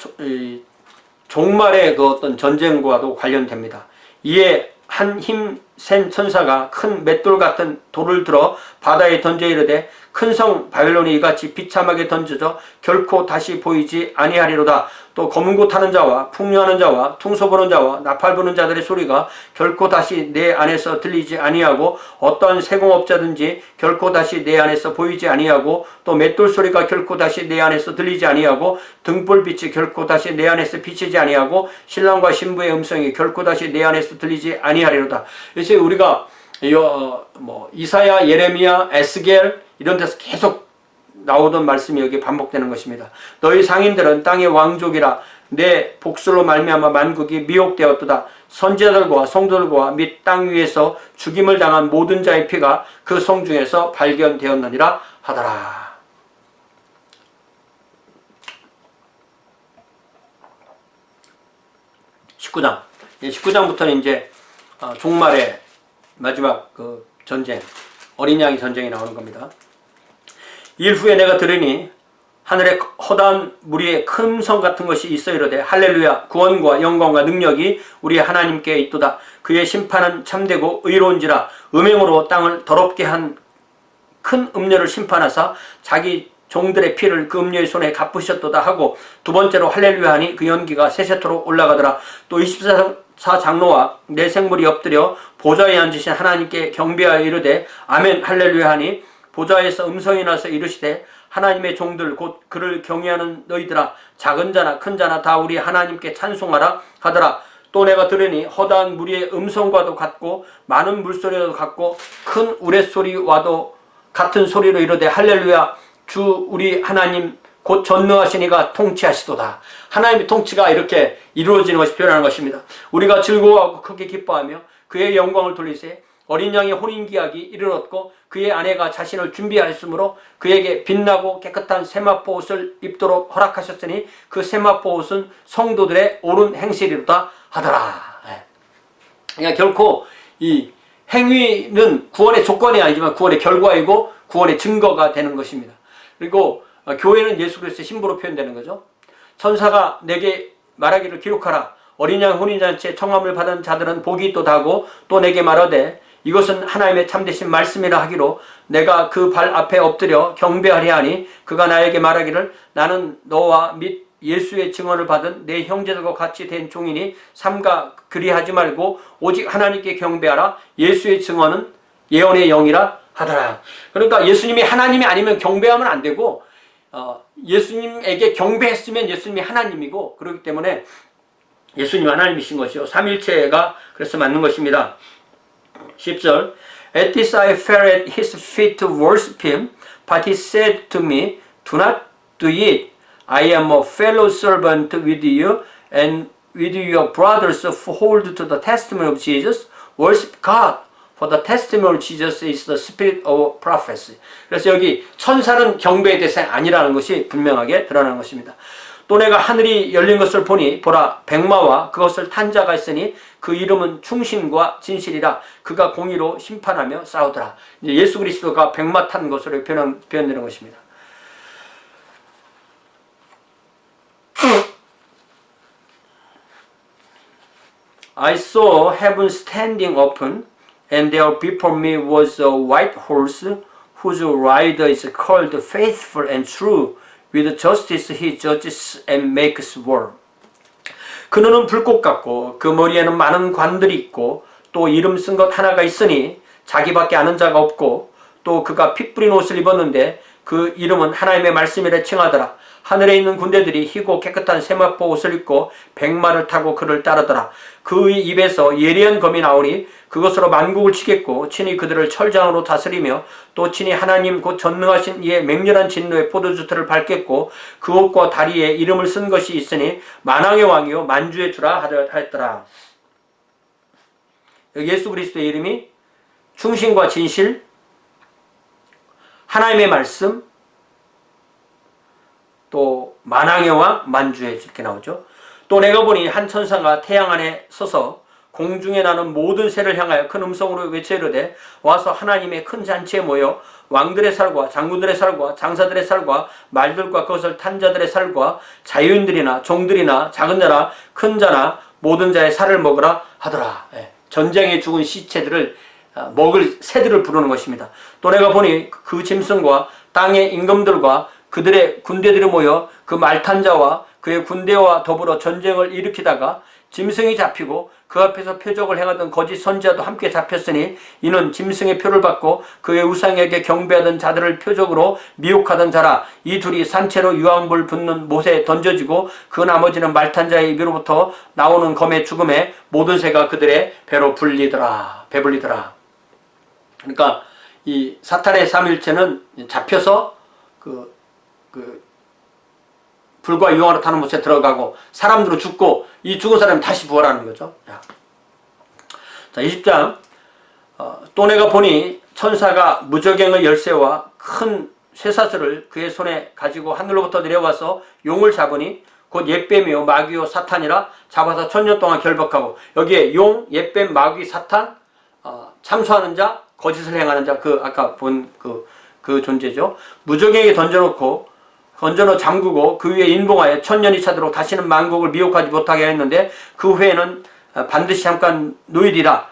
종말의 그 어떤 전쟁과도 관련됩니다. 이에 한 힘 센 천사가 큰 맷돌 같은 돌을 들어 바다에 던져 이르되 큰 성 바벨론이 이같이 비참하게 던져져 결코 다시 보이지 아니하리로다. 또 검은 고 타는 자와 풍류하는 자와 퉁소 부는 자와 나팔 부는 자들의 소리가 결코 다시 내 안에서 들리지 아니하고 어떠한 세공업자든지 결코 다시 내 안에서 보이지 아니하고 또 맷돌 소리가 결코 다시 내 안에서 들리지 아니하고 등불빛이 결코 다시 내 안에서 비치지 아니하고 신랑과 신부의 음성이 결코 다시 내 안에서 들리지 아니하리로다. 그래서 우리가 이사야, 예레미야, 에스겔 이런 데서 계속 나오던 말씀이 여기 반복되는 것입니다. 너희 상인들은 땅의 왕족이라 내 복술로 말미암아 만국이 미혹되었도다. 선지자들과 성도들과 및 땅 위에서 죽임을 당한 모든 자의 피가 그 성 중에서 발견되었느니라 하더라. (19장) 19장부터는 이제 종말의 마지막 그 전쟁, 어린 양의 전쟁이 나오는 겁니다. 일 후에 내가 들으니 하늘에 허다한 무리의 큰 성 같은 것이 있어 이르되 할렐루야 구원과 영광과 능력이 우리 하나님께 있도다. 그의 심판은 참되고 의로운지라. 음행으로 땅을 더럽게 한 큰 음녀를 심판하사 자기 종들의 피를 그 음녀의 손에 갚으셨도다 하고 두 번째로 할렐루야 하니 그 연기가 세세토록 올라가더라. 또 24장로와 네 생물이 엎드려 보좌에 앉으신 하나님께 경배하여 이르되 아멘 할렐루야 하니 보좌에서 음성이 나서 이르시되 하나님의 종들 곧 그를 경외하는 너희들아 작은 자나 큰 자나 다 우리 하나님께 찬송하라 하더라. 또 내가 들으니 허다한 무리의 음성과도 같고 많은 물소리와도 같고 큰 우레소리와도 같은 소리로 이르되 할렐루야 주 우리 하나님 곧 전능하신 이가 통치하시도다. 하나님의 통치가 이렇게 이루어지는 것이 표현하는 것입니다. 우리가 즐거워하고 크게 기뻐하며 그의 영광을 돌리세 어린 양의 혼인기약이 이르렀고 그의 아내가 자신을 준비하였으므로 그에게 빛나고 깨끗한 세마포 옷을 입도록 허락하셨으니 그 세마포 옷은 성도들의 옳은 행실이로다 하더라. 그러니까 결코 이 행위는 구원의 조건이 아니지만 구원의 결과이고 구원의 증거가 되는 것입니다. 그리고 교회는 예수 그리스도의 신부로 표현되는 거죠. 천사가 내게 말하기를 기록하라. 어린 양 혼인잔치에 청함을 받은 자들은 복이 있도다고 또 내게 말하되 이것은 하나님의 참되신 말씀이라 하기로 내가 그 발 앞에 엎드려 경배하려 하니 그가 나에게 말하기를 나는 너와 및 예수의 증언을 받은 내 형제들과 같이 된 종이니 삼가 그리하지 말고 오직 하나님께 경배하라. 예수의 증언은 예언의 영이라 하더라. 그러니까 예수님이 하나님이 아니면 경배하면 안 되고 예수님에게 경배했으면 예수님이 하나님이고 그렇기 때문에 예수님이 하나님이신 것이요. 삼일체가 그래서 맞는 것입니다. 10절 At this I fell at his feet to worship him, but he said to me, Do not do it. I am a fellow servant with you and with your brothers who hold to the testimony of Jesus. Worship God, for the testimony of Jesus is the spirit of prophecy. 그래서 여기 천사는 경배의 대상 아니라는 것이 분명하게 드러나는 것입니다. 또 내가 하늘이 열린 것을 보니 보라 백마와 그것을 탄 자가 있으니 그 이름은 충신과 진실이라. 그가 공의로 심판하며 싸우더라. 이제 예수 그리스도가 백마 탄 것으로 표현되는 것입니다. I saw heaven standing open, and there before me was a white horse, whose rider is called Faithful and True. With justice he judges and makes war. 그 눈은 불꽃 같고 그 머리에는 많은 관들이 있고 또 이름 쓴 것 하나가 있으니 자기밖에 아는 자가 없고 또 그가 피 뿌린 옷을 입었는데 그 이름은 하나님의 말씀이라 칭하더라. 하늘에 있는 군대들이 희고 깨끗한 세마포 옷을 입고 백마를 타고 그를 따르더라. 그의 입에서 예리한 검이 나오니 그것으로 만국을 치겠고 친히 그들을 철장으로 다스리며 또 친히 하나님 곧 전능하신 이의 맹렬한 진노의 포도주틀을 밟겠고 그 옷과 다리에 이름을 쓴 것이 있으니 만왕의 왕이요 만주의 주라 하였더라. 예수 그리스도의 이름이 충신과 진실, 하나님의 말씀, 또 만왕의 왕, 만주의 주 이렇게 나오죠. 또 내가 보니 한 천사가 태양 안에 서서 공중에 나는 모든 새를 향하여 큰 음성으로 외치르되 와서 하나님의 큰 잔치에 모여 왕들의 살과 장군들의 살과 장사들의 살과 말들과 그것을 탄 자들의 살과 자유인들이나 종들이나 작은 자나 큰 자나 모든 자의 살을 먹으라 하더라. 전쟁에 죽은 시체들을 먹을 새들을 부르는 것입니다. 또 내가 보니 그 짐승과 땅의 임금들과 그들의 군대들이 모여 그 말탄 자와 그의 군대와 더불어 전쟁을 일으키다가 짐승이 잡히고 그 앞에서 표적을 행하던 거짓 선지자도 함께 잡혔으니 이는 짐승의 표를 받고 그의 우상에게 경배하던 자들을 표적으로 미혹하던 자라. 이 둘이 산채로 유황불 붙는 못에 던져지고 그 나머지는 말탄 자의 입으로부터 나오는 검의 죽음에 모든 새가 그들의 배로 배불리더라. 그러니까 이 사탄의 삼일체는 잡혀서 그 불과 유황으로 타는 못에 들어가고 사람들은 죽고 이 죽은 사람이 다시 부활하는 거죠. 자 20장 또 내가 보니 천사가 무저갱의 열쇠와 큰 쇠사슬을 그의 손에 가지고 하늘로부터 내려와서 용을 잡으니 곧 옛뱀이요 마귀요 사탄이라. 잡아서 1000년 동안 결박하고 여기에 용, 옛뱀, 마귀, 사탄, 참소하는 자, 거짓을 행하는 자, 그 아까 본 그 존재죠. 무저갱에게 던져놓고 잠그고 그 위에 인봉하여 1000년이 차도록 다시는 만국을 미혹하지 못하게 했는데 그 후에는 반드시 잠깐 누이리라.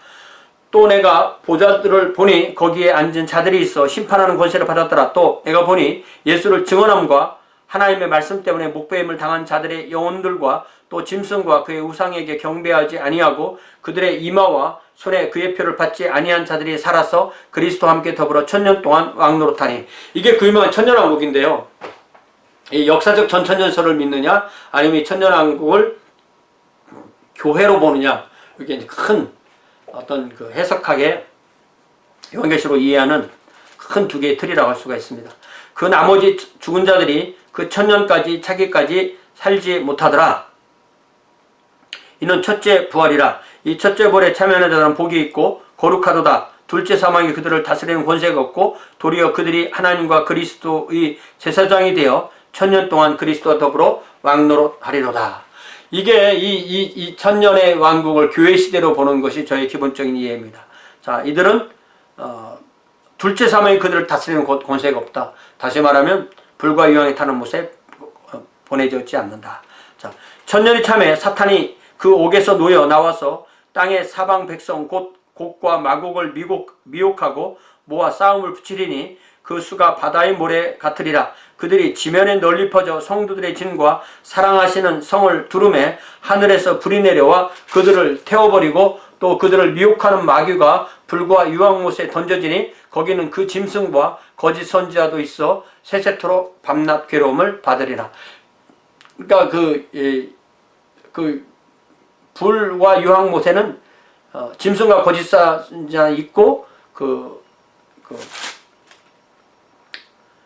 또 내가 보좌들을 보니 거기에 앉은 자들이 있어 심판하는 권세를 받았더라. 또 내가 보니 예수를 증언함과 하나님의 말씀 때문에 목배임을 당한 자들의 영혼들과 또 짐승과 그의 우상에게 경배하지 아니하고 그들의 이마와 손에 그의 표를 받지 아니한 자들이 살아서 그리스도와 함께 더불어 1000년 동안 왕노릇하니. 이게 그 유명한 천년왕국인데요. 이 역사적 전천년설을 믿느냐 아니면 이 천년왕국을 교회로 보느냐, 이게 큰 어떤 그 해석하게 요한계시로 이해하는 큰 두 개의 틀이라고 할 수가 있습니다. 그 나머지 죽은 자들이 그 1000년까지 차기까지 살지 못하더라. 이는 첫째 부활이라. 이 첫째 부활에 참여하는 자들은 복이 있고 거룩하도다. 둘째 사망이 그들을 다스리는 권세가 없고 도리어 그들이 하나님과 그리스도의 제사장이 되어 천년 동안 그리스도와 더불어 왕노릇하리로다. 이게 이 천년의 왕국을 교회 시대로 보는 것이 저의 기본적인 이해입니다. 자, 이들은 둘째 사망이 그들을 다스리는 권세가 없다. 다시 말하면 불과 유황이 타는 못에 보내졌지 않는다. 자, 천년이 참에 사탄이 그 옥에서 놓여 나와서 땅의 사방 백성 곧 곡과 마곡을 미혹하고 모아 싸움을 붙이리니 그 수가 바다의 모래 같으리라. 그들이 지면에 널리 퍼져 성도들의 진과 사랑하시는 성을 두루매 하늘에서 불이 내려와 그들을 태워버리고 또 그들을 미혹하는 마귀가 불과 유황못에 던져지니 거기는 그 짐승과 거짓 선지자도 있어 세세토록 밤낮 괴로움을 받으리라. 그러니까 그 불과 유황못에는 짐승과 거짓 선지자 있고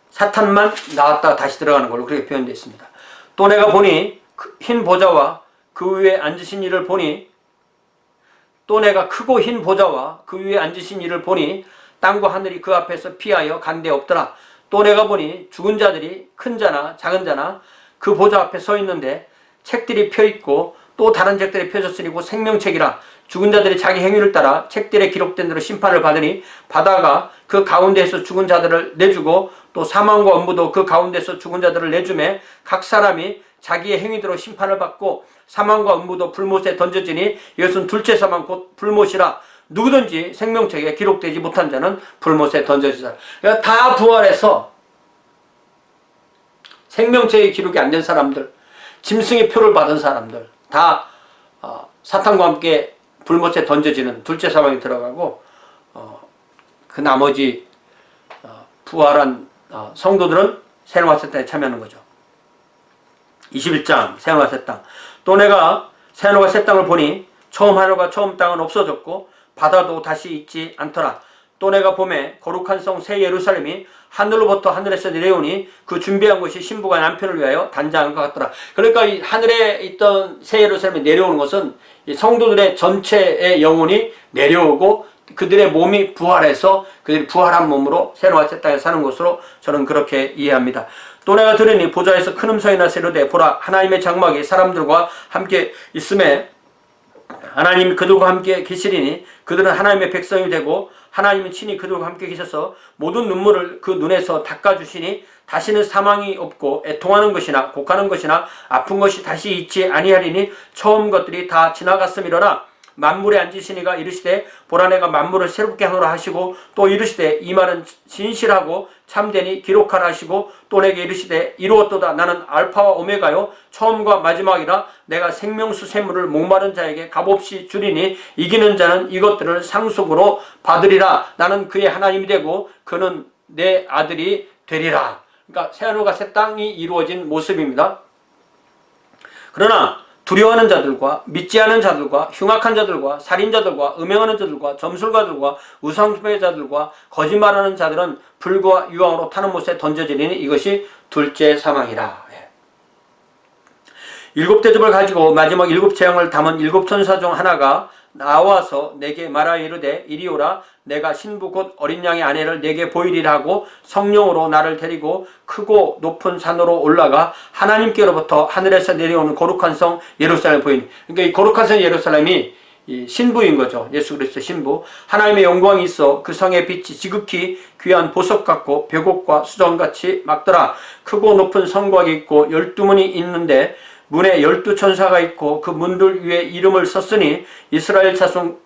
사탄만 나왔다가 다시 들어가는 걸로 그렇게 표현되어 있습니다. 또 내가 보니 흰 보좌와 그 위에 앉으신 이를 보니 또 내가 크고 흰 보좌와 그 위에 앉으신 이를 보니 땅과 하늘이 그 앞에서 피하여 간데 없더라. 또 내가 보니 죽은 자들이 큰 자나 작은 자나 그 보좌 앞에 서 있는데 책들이 펴있고 또 다른 책들이 펴졌으니 곧 생명책이라. 죽은 자들이 자기 행위를 따라 책들에 기록된 대로 심판을 받으니 바다가 그 가운데에서 죽은 자들을 내주고 또 사망과 엄부도 그 가운데서 죽은 자들을 내주매 각 사람이 자기의 행위대로 심판을 받고 사망과 엄부도 불못에 던져지니 이것은 둘째 사망 곧 불못이라. 누구든지 생명책에 기록되지 못한 자는 불못에 던져지다. 그러니까 다 부활해서 생명책에 기록이 안 된 사람들, 짐승의 표를 받은 사람들 다 사탄과 함께 불못에 던져지는 둘째 사망이 들어가고 그 나머지 부활한 성도들은 새노아 새 땅에 참여하는 거죠. 21장 새노아 새 땅. 또 내가 새노아 새 땅을 보니 처음 하늘과 처음 땅은 없어졌고 바다도 다시 있지 않더라. 또 내가 봄에 거룩한 성 새 예루살렘이 하늘로부터 하늘에서 내려오니 그 준비한 것이 신부가 남편을 위하여 단장한 것 같더라. 그러니까 이 하늘에 있던 새 예루살렘이 내려오는 것은 이 성도들의 전체의 영혼이 내려오고 그들의 몸이 부활해서 그들이 부활한 몸으로 새노아 새 땅에 사는 것으로 저는 그렇게 이해합니다. 또 내가 들으니 보좌에서 큰 음성이 나서 이르되 보라 하나님의 장막이 사람들과 함께 있음에 하나님이 그들과 함께 계시리니 그들은 하나님의 백성이 되고 하나님은 친히 그들과 함께 계셔서 모든 눈물을 그 눈에서 닦아주시니 다시는 사망이 없고 애통하는 것이나 곡하는 것이나 아픈 것이 다시 있지 아니하리니 처음 것들이 다 지나갔음이러나 만물에 앉으시니가 이르시되 보라 내가 만물을 새롭게 하노라 하시고 또 이르시되 이 말은 진실하고 참되니 기록하라 하시고 또 내게 이르시되 이루었도다 나는 알파와 오메가요 처음과 마지막이라 내가 생명수 샘물을 목마른 자에게 값없이 주리니 이기는 자는 이것들을 상속으로 받으리라. 나는 그의 하나님이 되고 그는 내 아들이 되리라. 그러니까 새하늘과 새 땅이 이루어진 모습입니다. 그러나 두려워하는 자들과 믿지 않은 자들과 흉악한 자들과 살인자들과 음행하는 자들과 점술가들과 우상숭배자들과 거짓말하는 자들은 불과 유황으로 타는 못에 던져지리니 이것이 둘째 사망이라. 일곱 대접을 가지고 마지막 일곱 재앙을 담은 일곱 천사 중 하나가 나와서 내게 말하여 이르되 이리 오라 내가 신부 곧 어린 양의 아내를 내게 보이리라 하고 성령으로 나를 데리고 크고 높은 산으로 올라가 하나님께로부터 하늘에서 내려오는 거룩한 성 예루살렘을 보이니. 그러니까 이 거룩한 성 예루살렘이 이 신부인 거죠. 예수 그리스도 신부. 하나님의 영광이 있어 그 성의 빛이 지극히 귀한 보석 같고 벽옥과 수정같이 막더라. 크고 높은 성곽이 있고 12문이 있는데 문에 12천사가 있고 그 문들 위에 이름을 썼으니 이스라엘 자손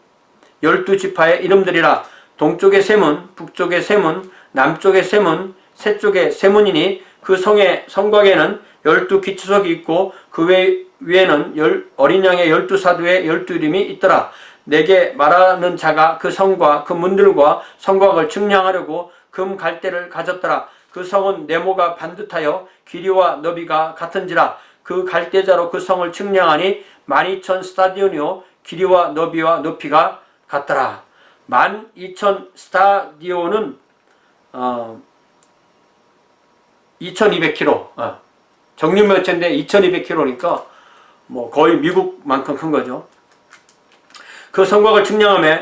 12지파의 이름들이라. 동쪽의 세문, 북쪽의 세문, 남쪽의 세문, 서쪽의 세문이니 그 성의 성곽에는 12기초석이 있고 그 위에는 어린 양의 12사도의 12이름이 있더라. 내게 말하는 자가 그 성과 그 문들과 성곽을 측량하려고 금 갈대를 가졌더라. 그 성은 네모가 반듯하여 길이와 너비가 같은지라. 그 갈대자로 그 성을 측량하니 12,000 스타디온이요 길이와 너비와 높이가 같더라. 12,000 스타디온은 2200km 정육면체인데 2200km니까 뭐 거의 미국만큼 큰 거죠. 그 성곽을 측량하며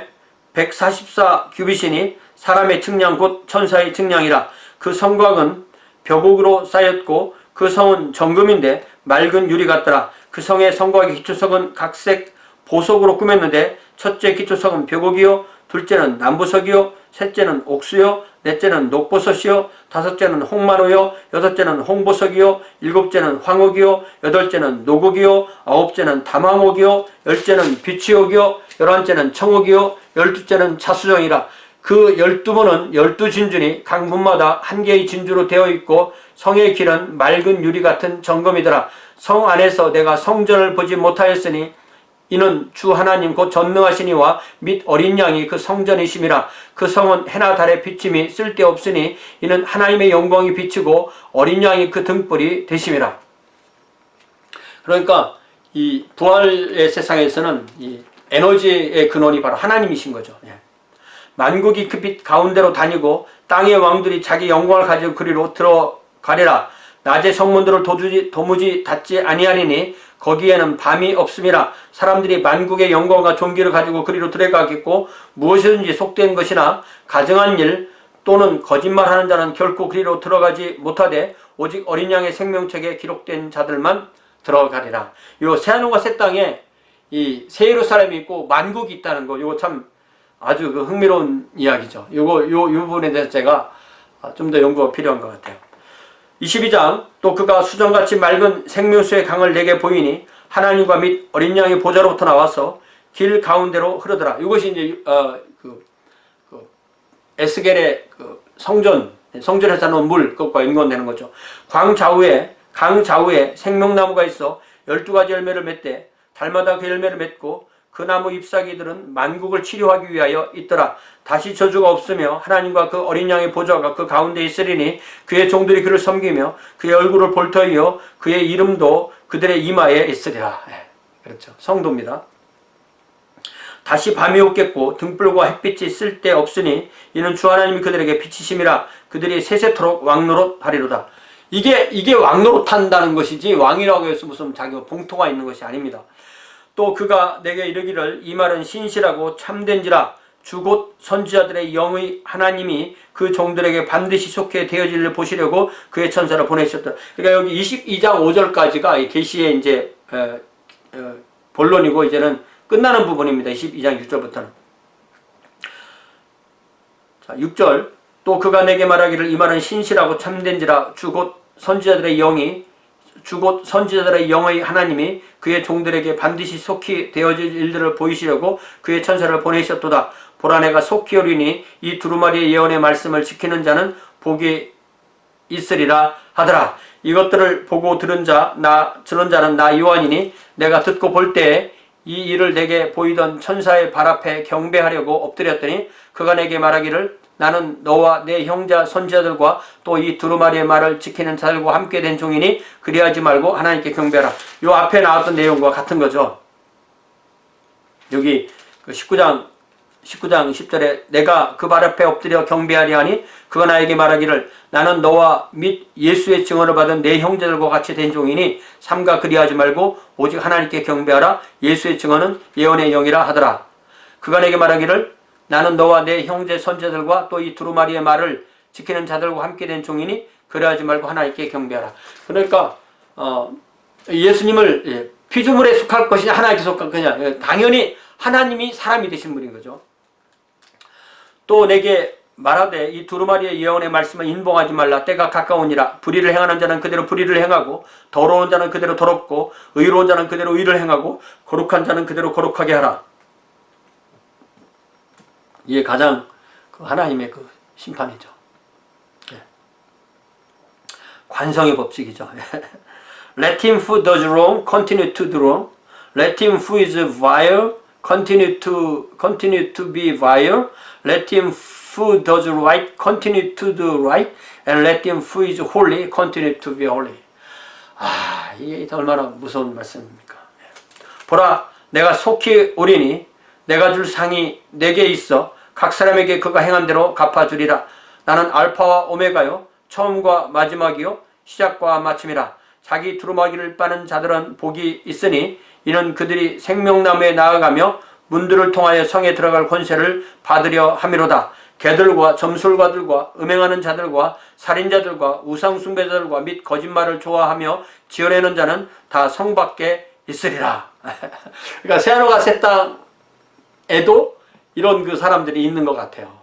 144 규빗이니 사람의 측량 곧 천사의 측량이라. 그 성곽은 벼곡으로 쌓였고 그 성은 정금인데 맑은 유리 같더라. 그 성의 성곽의 기초석은 각색 보석으로 꾸몄는데 첫째 기초석은 벼곡이요, 둘째는 남부석이요, 셋째는 옥수요, 넷째는 녹보석이요, 다섯째는 홍마노요, 여섯째는 홍보석이요, 일곱째는 황옥이요, 여덟째는 노곡이요, 아홉째는 담황옥이요, 열째는 비취옥이요, 열한째는 청옥이요, 열두째는 차수정이라. 그 12문은 12진주니 각 문마다 한 개의 진주로 되어 있고 성의 길은 맑은 유리 같은 정금이더라. 성 안에서 내가 성전을 보지 못하였으니 이는 주 하나님 곧 전능하신 이와 및 어린 양이 그 성전이심이라. 그 성은 해나 달의 비침이 쓸데없으니 이는 하나님의 영광이 비치고 어린 양이 그 등불이 되심이라. 그러니까 이 부활의 세상에서는 이 에너지의 근원이 바로 하나님이신 거죠. 만국이 그 빛 가운데로 다니고 땅의 왕들이 자기 영광을 가지고 그리로 들어가리라. 낮의 성문들을 도무지 닫지 아니하리니 거기에는 밤이 없음이라. 사람들이 만국의 영광과 존귀를 가지고 그리로 들어가겠고 무엇이든지 속된 것이나 가증한 일 또는 거짓말하는 자는 결코 그리로 들어가지 못하되 오직 어린 양의 생명책에 기록된 자들만 들어가리라. 요 새하늘과 새 땅에 이 새 예루살렘이 있고 만국이 있다는 거, 요거 참 아주 그 흥미로운 이야기죠. 요 부분에 대해서 제가 좀 더 연구가 필요한 것 같아요. 22장 또 그가 수정같이 맑은 생명수의 강을 내게 보이니 하나님과 및 어린 양의 보좌로부터 나와서 길 가운데로 흐르더라. 이것이 이제 에스겔의 그 성전에서 나온 물 그것과 연관되는 거죠. 강 좌우에 생명나무가 있어 12가지 열매를 맺되 달마다 그 열매를 맺고 그 나무 잎사귀들은 만국을 치료하기 위하여 있더라. 다시 저주가 없으며 하나님과 그 어린 양의 보좌가 그 가운데 있으리니 그의 종들이 그를 섬기며 그의 얼굴을 볼 터이요 그의 이름도 그들의 이마에 있으리라. 그렇죠. 성도입니다. 다시 밤이 없겠고 등불과 햇빛이 쓸데없으니 이는 주 하나님이 그들에게 빛이심이라. 그들이 세세토록 왕노릇하리로다. 이게 왕노릇한다는 것이지 왕이라고 해서 무슨 자기 봉토가 있는 것이 아닙니다. 또 그가 내게 이르기를 이 말은 신실하고 참된지라. 주 곧 선지자들의 영의 하나님이 그 종들에게 반드시 속해 되어질 일을 보시려고 그의 천사를 보내셨다. 그러니까 여기 22장 5절까지가 이 계시의 이제 본론이고 이제는 끝나는 부분입니다. 22장 6절부터는. 자, 6절 또 그가 내게 말하기를 이 말은 신실하고 참된지라. 주 곧 선지자들의 영의 하나님이 그의 종들에게 반드시 속히 되어질 일들을 보이시려고 그의 천사를 보내셨도다. 보라 내가 속히 오리니 이 두루마리의 예언의 말씀을 지키는 자는 복이 있으리라 하더라. 이것들을 보고 들은 자는 나 요한이니 내가 듣고 볼 때에 이 일을 내게 보이던 천사의 발 앞에 경배하려고 엎드렸더니 그가 내게 말하기를 나는 너와 내 형제 선지자들과 또 이 두루마리의 말을 지키는 자들과 함께 된 종이니 그리하지 말고 하나님께 경배하라. 요 앞에 나왔던 내용과 같은 거죠. 여기 그 19장 10절에 내가 그 발 앞에 엎드려 경배하리 하니 그가 나에게 말하기를 나는 너와 및 예수의 증언을 받은 내 형제들과 같이 된 종이니 삼가 그리하지 말고 오직 하나님께 경배하라. 예수의 증언은 예언의 영이라 하더라. 그가 내게 말하기를 나는 너와 내 형제 선제들과 또 이 두루마리의 말을 지키는 자들과 함께 된 종이니 그러하지 말고 하나님께 경배하라. 그러니까 예수님을 피조물에 속할 것이냐 하나님께 속할 것이냐, 당연히 하나님이 사람이 되신 분인 거죠. 또 내게 말하되 이 두루마리의 예언의 말씀을 인봉하지 말라. 때가 가까우니라. 불의를 행하는 자는 그대로 불의를 행하고 더러운 자는 그대로 더럽고 의로운 자는 그대로 의를 행하고 거룩한 자는 그대로 거룩하게 하라. 이게 가장 하나님의 그 심판이죠. 관성의 법칙이죠. Let him who does wrong continue to do wrong. Let him who is vile continue to be vile. Let him who does right continue to do right. And let him who is holy continue to be holy. 이게 얼마나 무서운 말씀입니까? 보라, 내가 속히 오리니 내가 줄 상이 내게 있어 각 사람에게 그가 행한 대로 갚아주리라. 나는 알파와 오메가요 처음과 마지막이요 시작과 마침이라. 자기 두루마기를 빠는 자들은 복이 있으니 이는 그들이 생명나무에 나아가며 문들을 통하여 성에 들어갈 권세를 받으려 함이로다. 개들과 점술가들과 음행하는 자들과 살인자들과 우상숭배자들과 및 거짓말을 좋아하며 지어내는 자는 다 성 밖에 있으리라. 그러니까 세노가 새 땅에도 이런 그 사람들이 있는 것 같아요.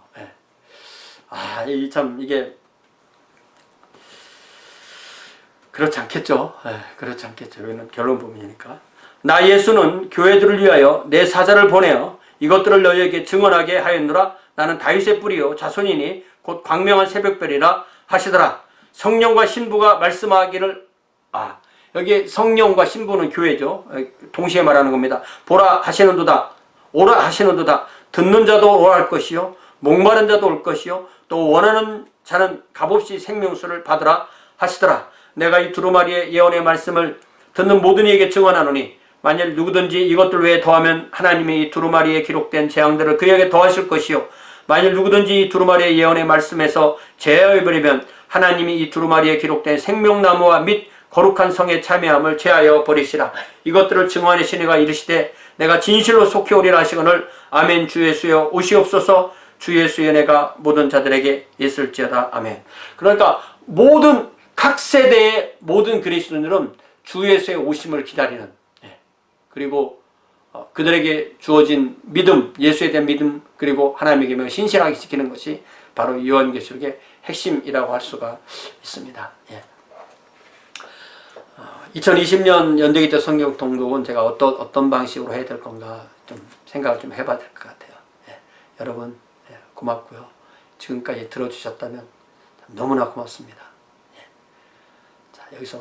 참 이게 그렇지 않겠죠. 그렇지 않겠죠. 여기는 결론 부분이니까. 나 예수는 교회들을 위하여 내 사자를 보내어 이것들을 너희에게 증언하게 하였노라. 나는 다윗의 뿌리요 자손이니 곧 광명한 새벽별이라 하시더라. 성령과 신부가 말씀하기를, 여기 성령과 신부는 교회죠. 동시에 말하는 겁니다. 보라 하시는도다. 오라 하시는도다. 듣는 자도 오라 할 것이요 목마른 자도 올 것이요 또 원하는 자는 값없이 생명수를 받으라 하시더라. 내가 이 두루마리의 예언의 말씀을 듣는 모든 이에게 증언하노니 만일 누구든지 이것들 외에 더하면 하나님이 이 두루마리에 기록된 재앙들을 그에게 더하실 것이요 만일 누구든지 이 두루마리의 예언의 말씀에서 제하여버리면 하나님이 이 두루마리에 기록된 생명나무와 및 거룩한 성의 참여함을 제하여 버리시라. 이것들을 증언하신 이가 이르시되 내가 진실로 속히 오리라 하시거늘 아멘. 주 예수여 오시옵소서. 주 예수의 은혜가 모든 자들에게 있을지어다. 아멘. 그러니까 각 세대의 모든 그리스도인들은 주 예수의 오심을 기다리는, 그리고 그들에게 주어진 믿음, 예수에 대한 믿음, 그리고 하나님에게 신실하게 지키는 것이 바로 요한계시록의 핵심이라고 할 수가 있습니다. 2020년 연대기 때 성경 통독은 제가 어떤 방식으로 해야 될 건가 좀 생각을 좀 해봐야 될 것 같아요. 여러분 고맙고요. 지금까지 들어주셨다면 너무나 고맙습니다. 자, 여기서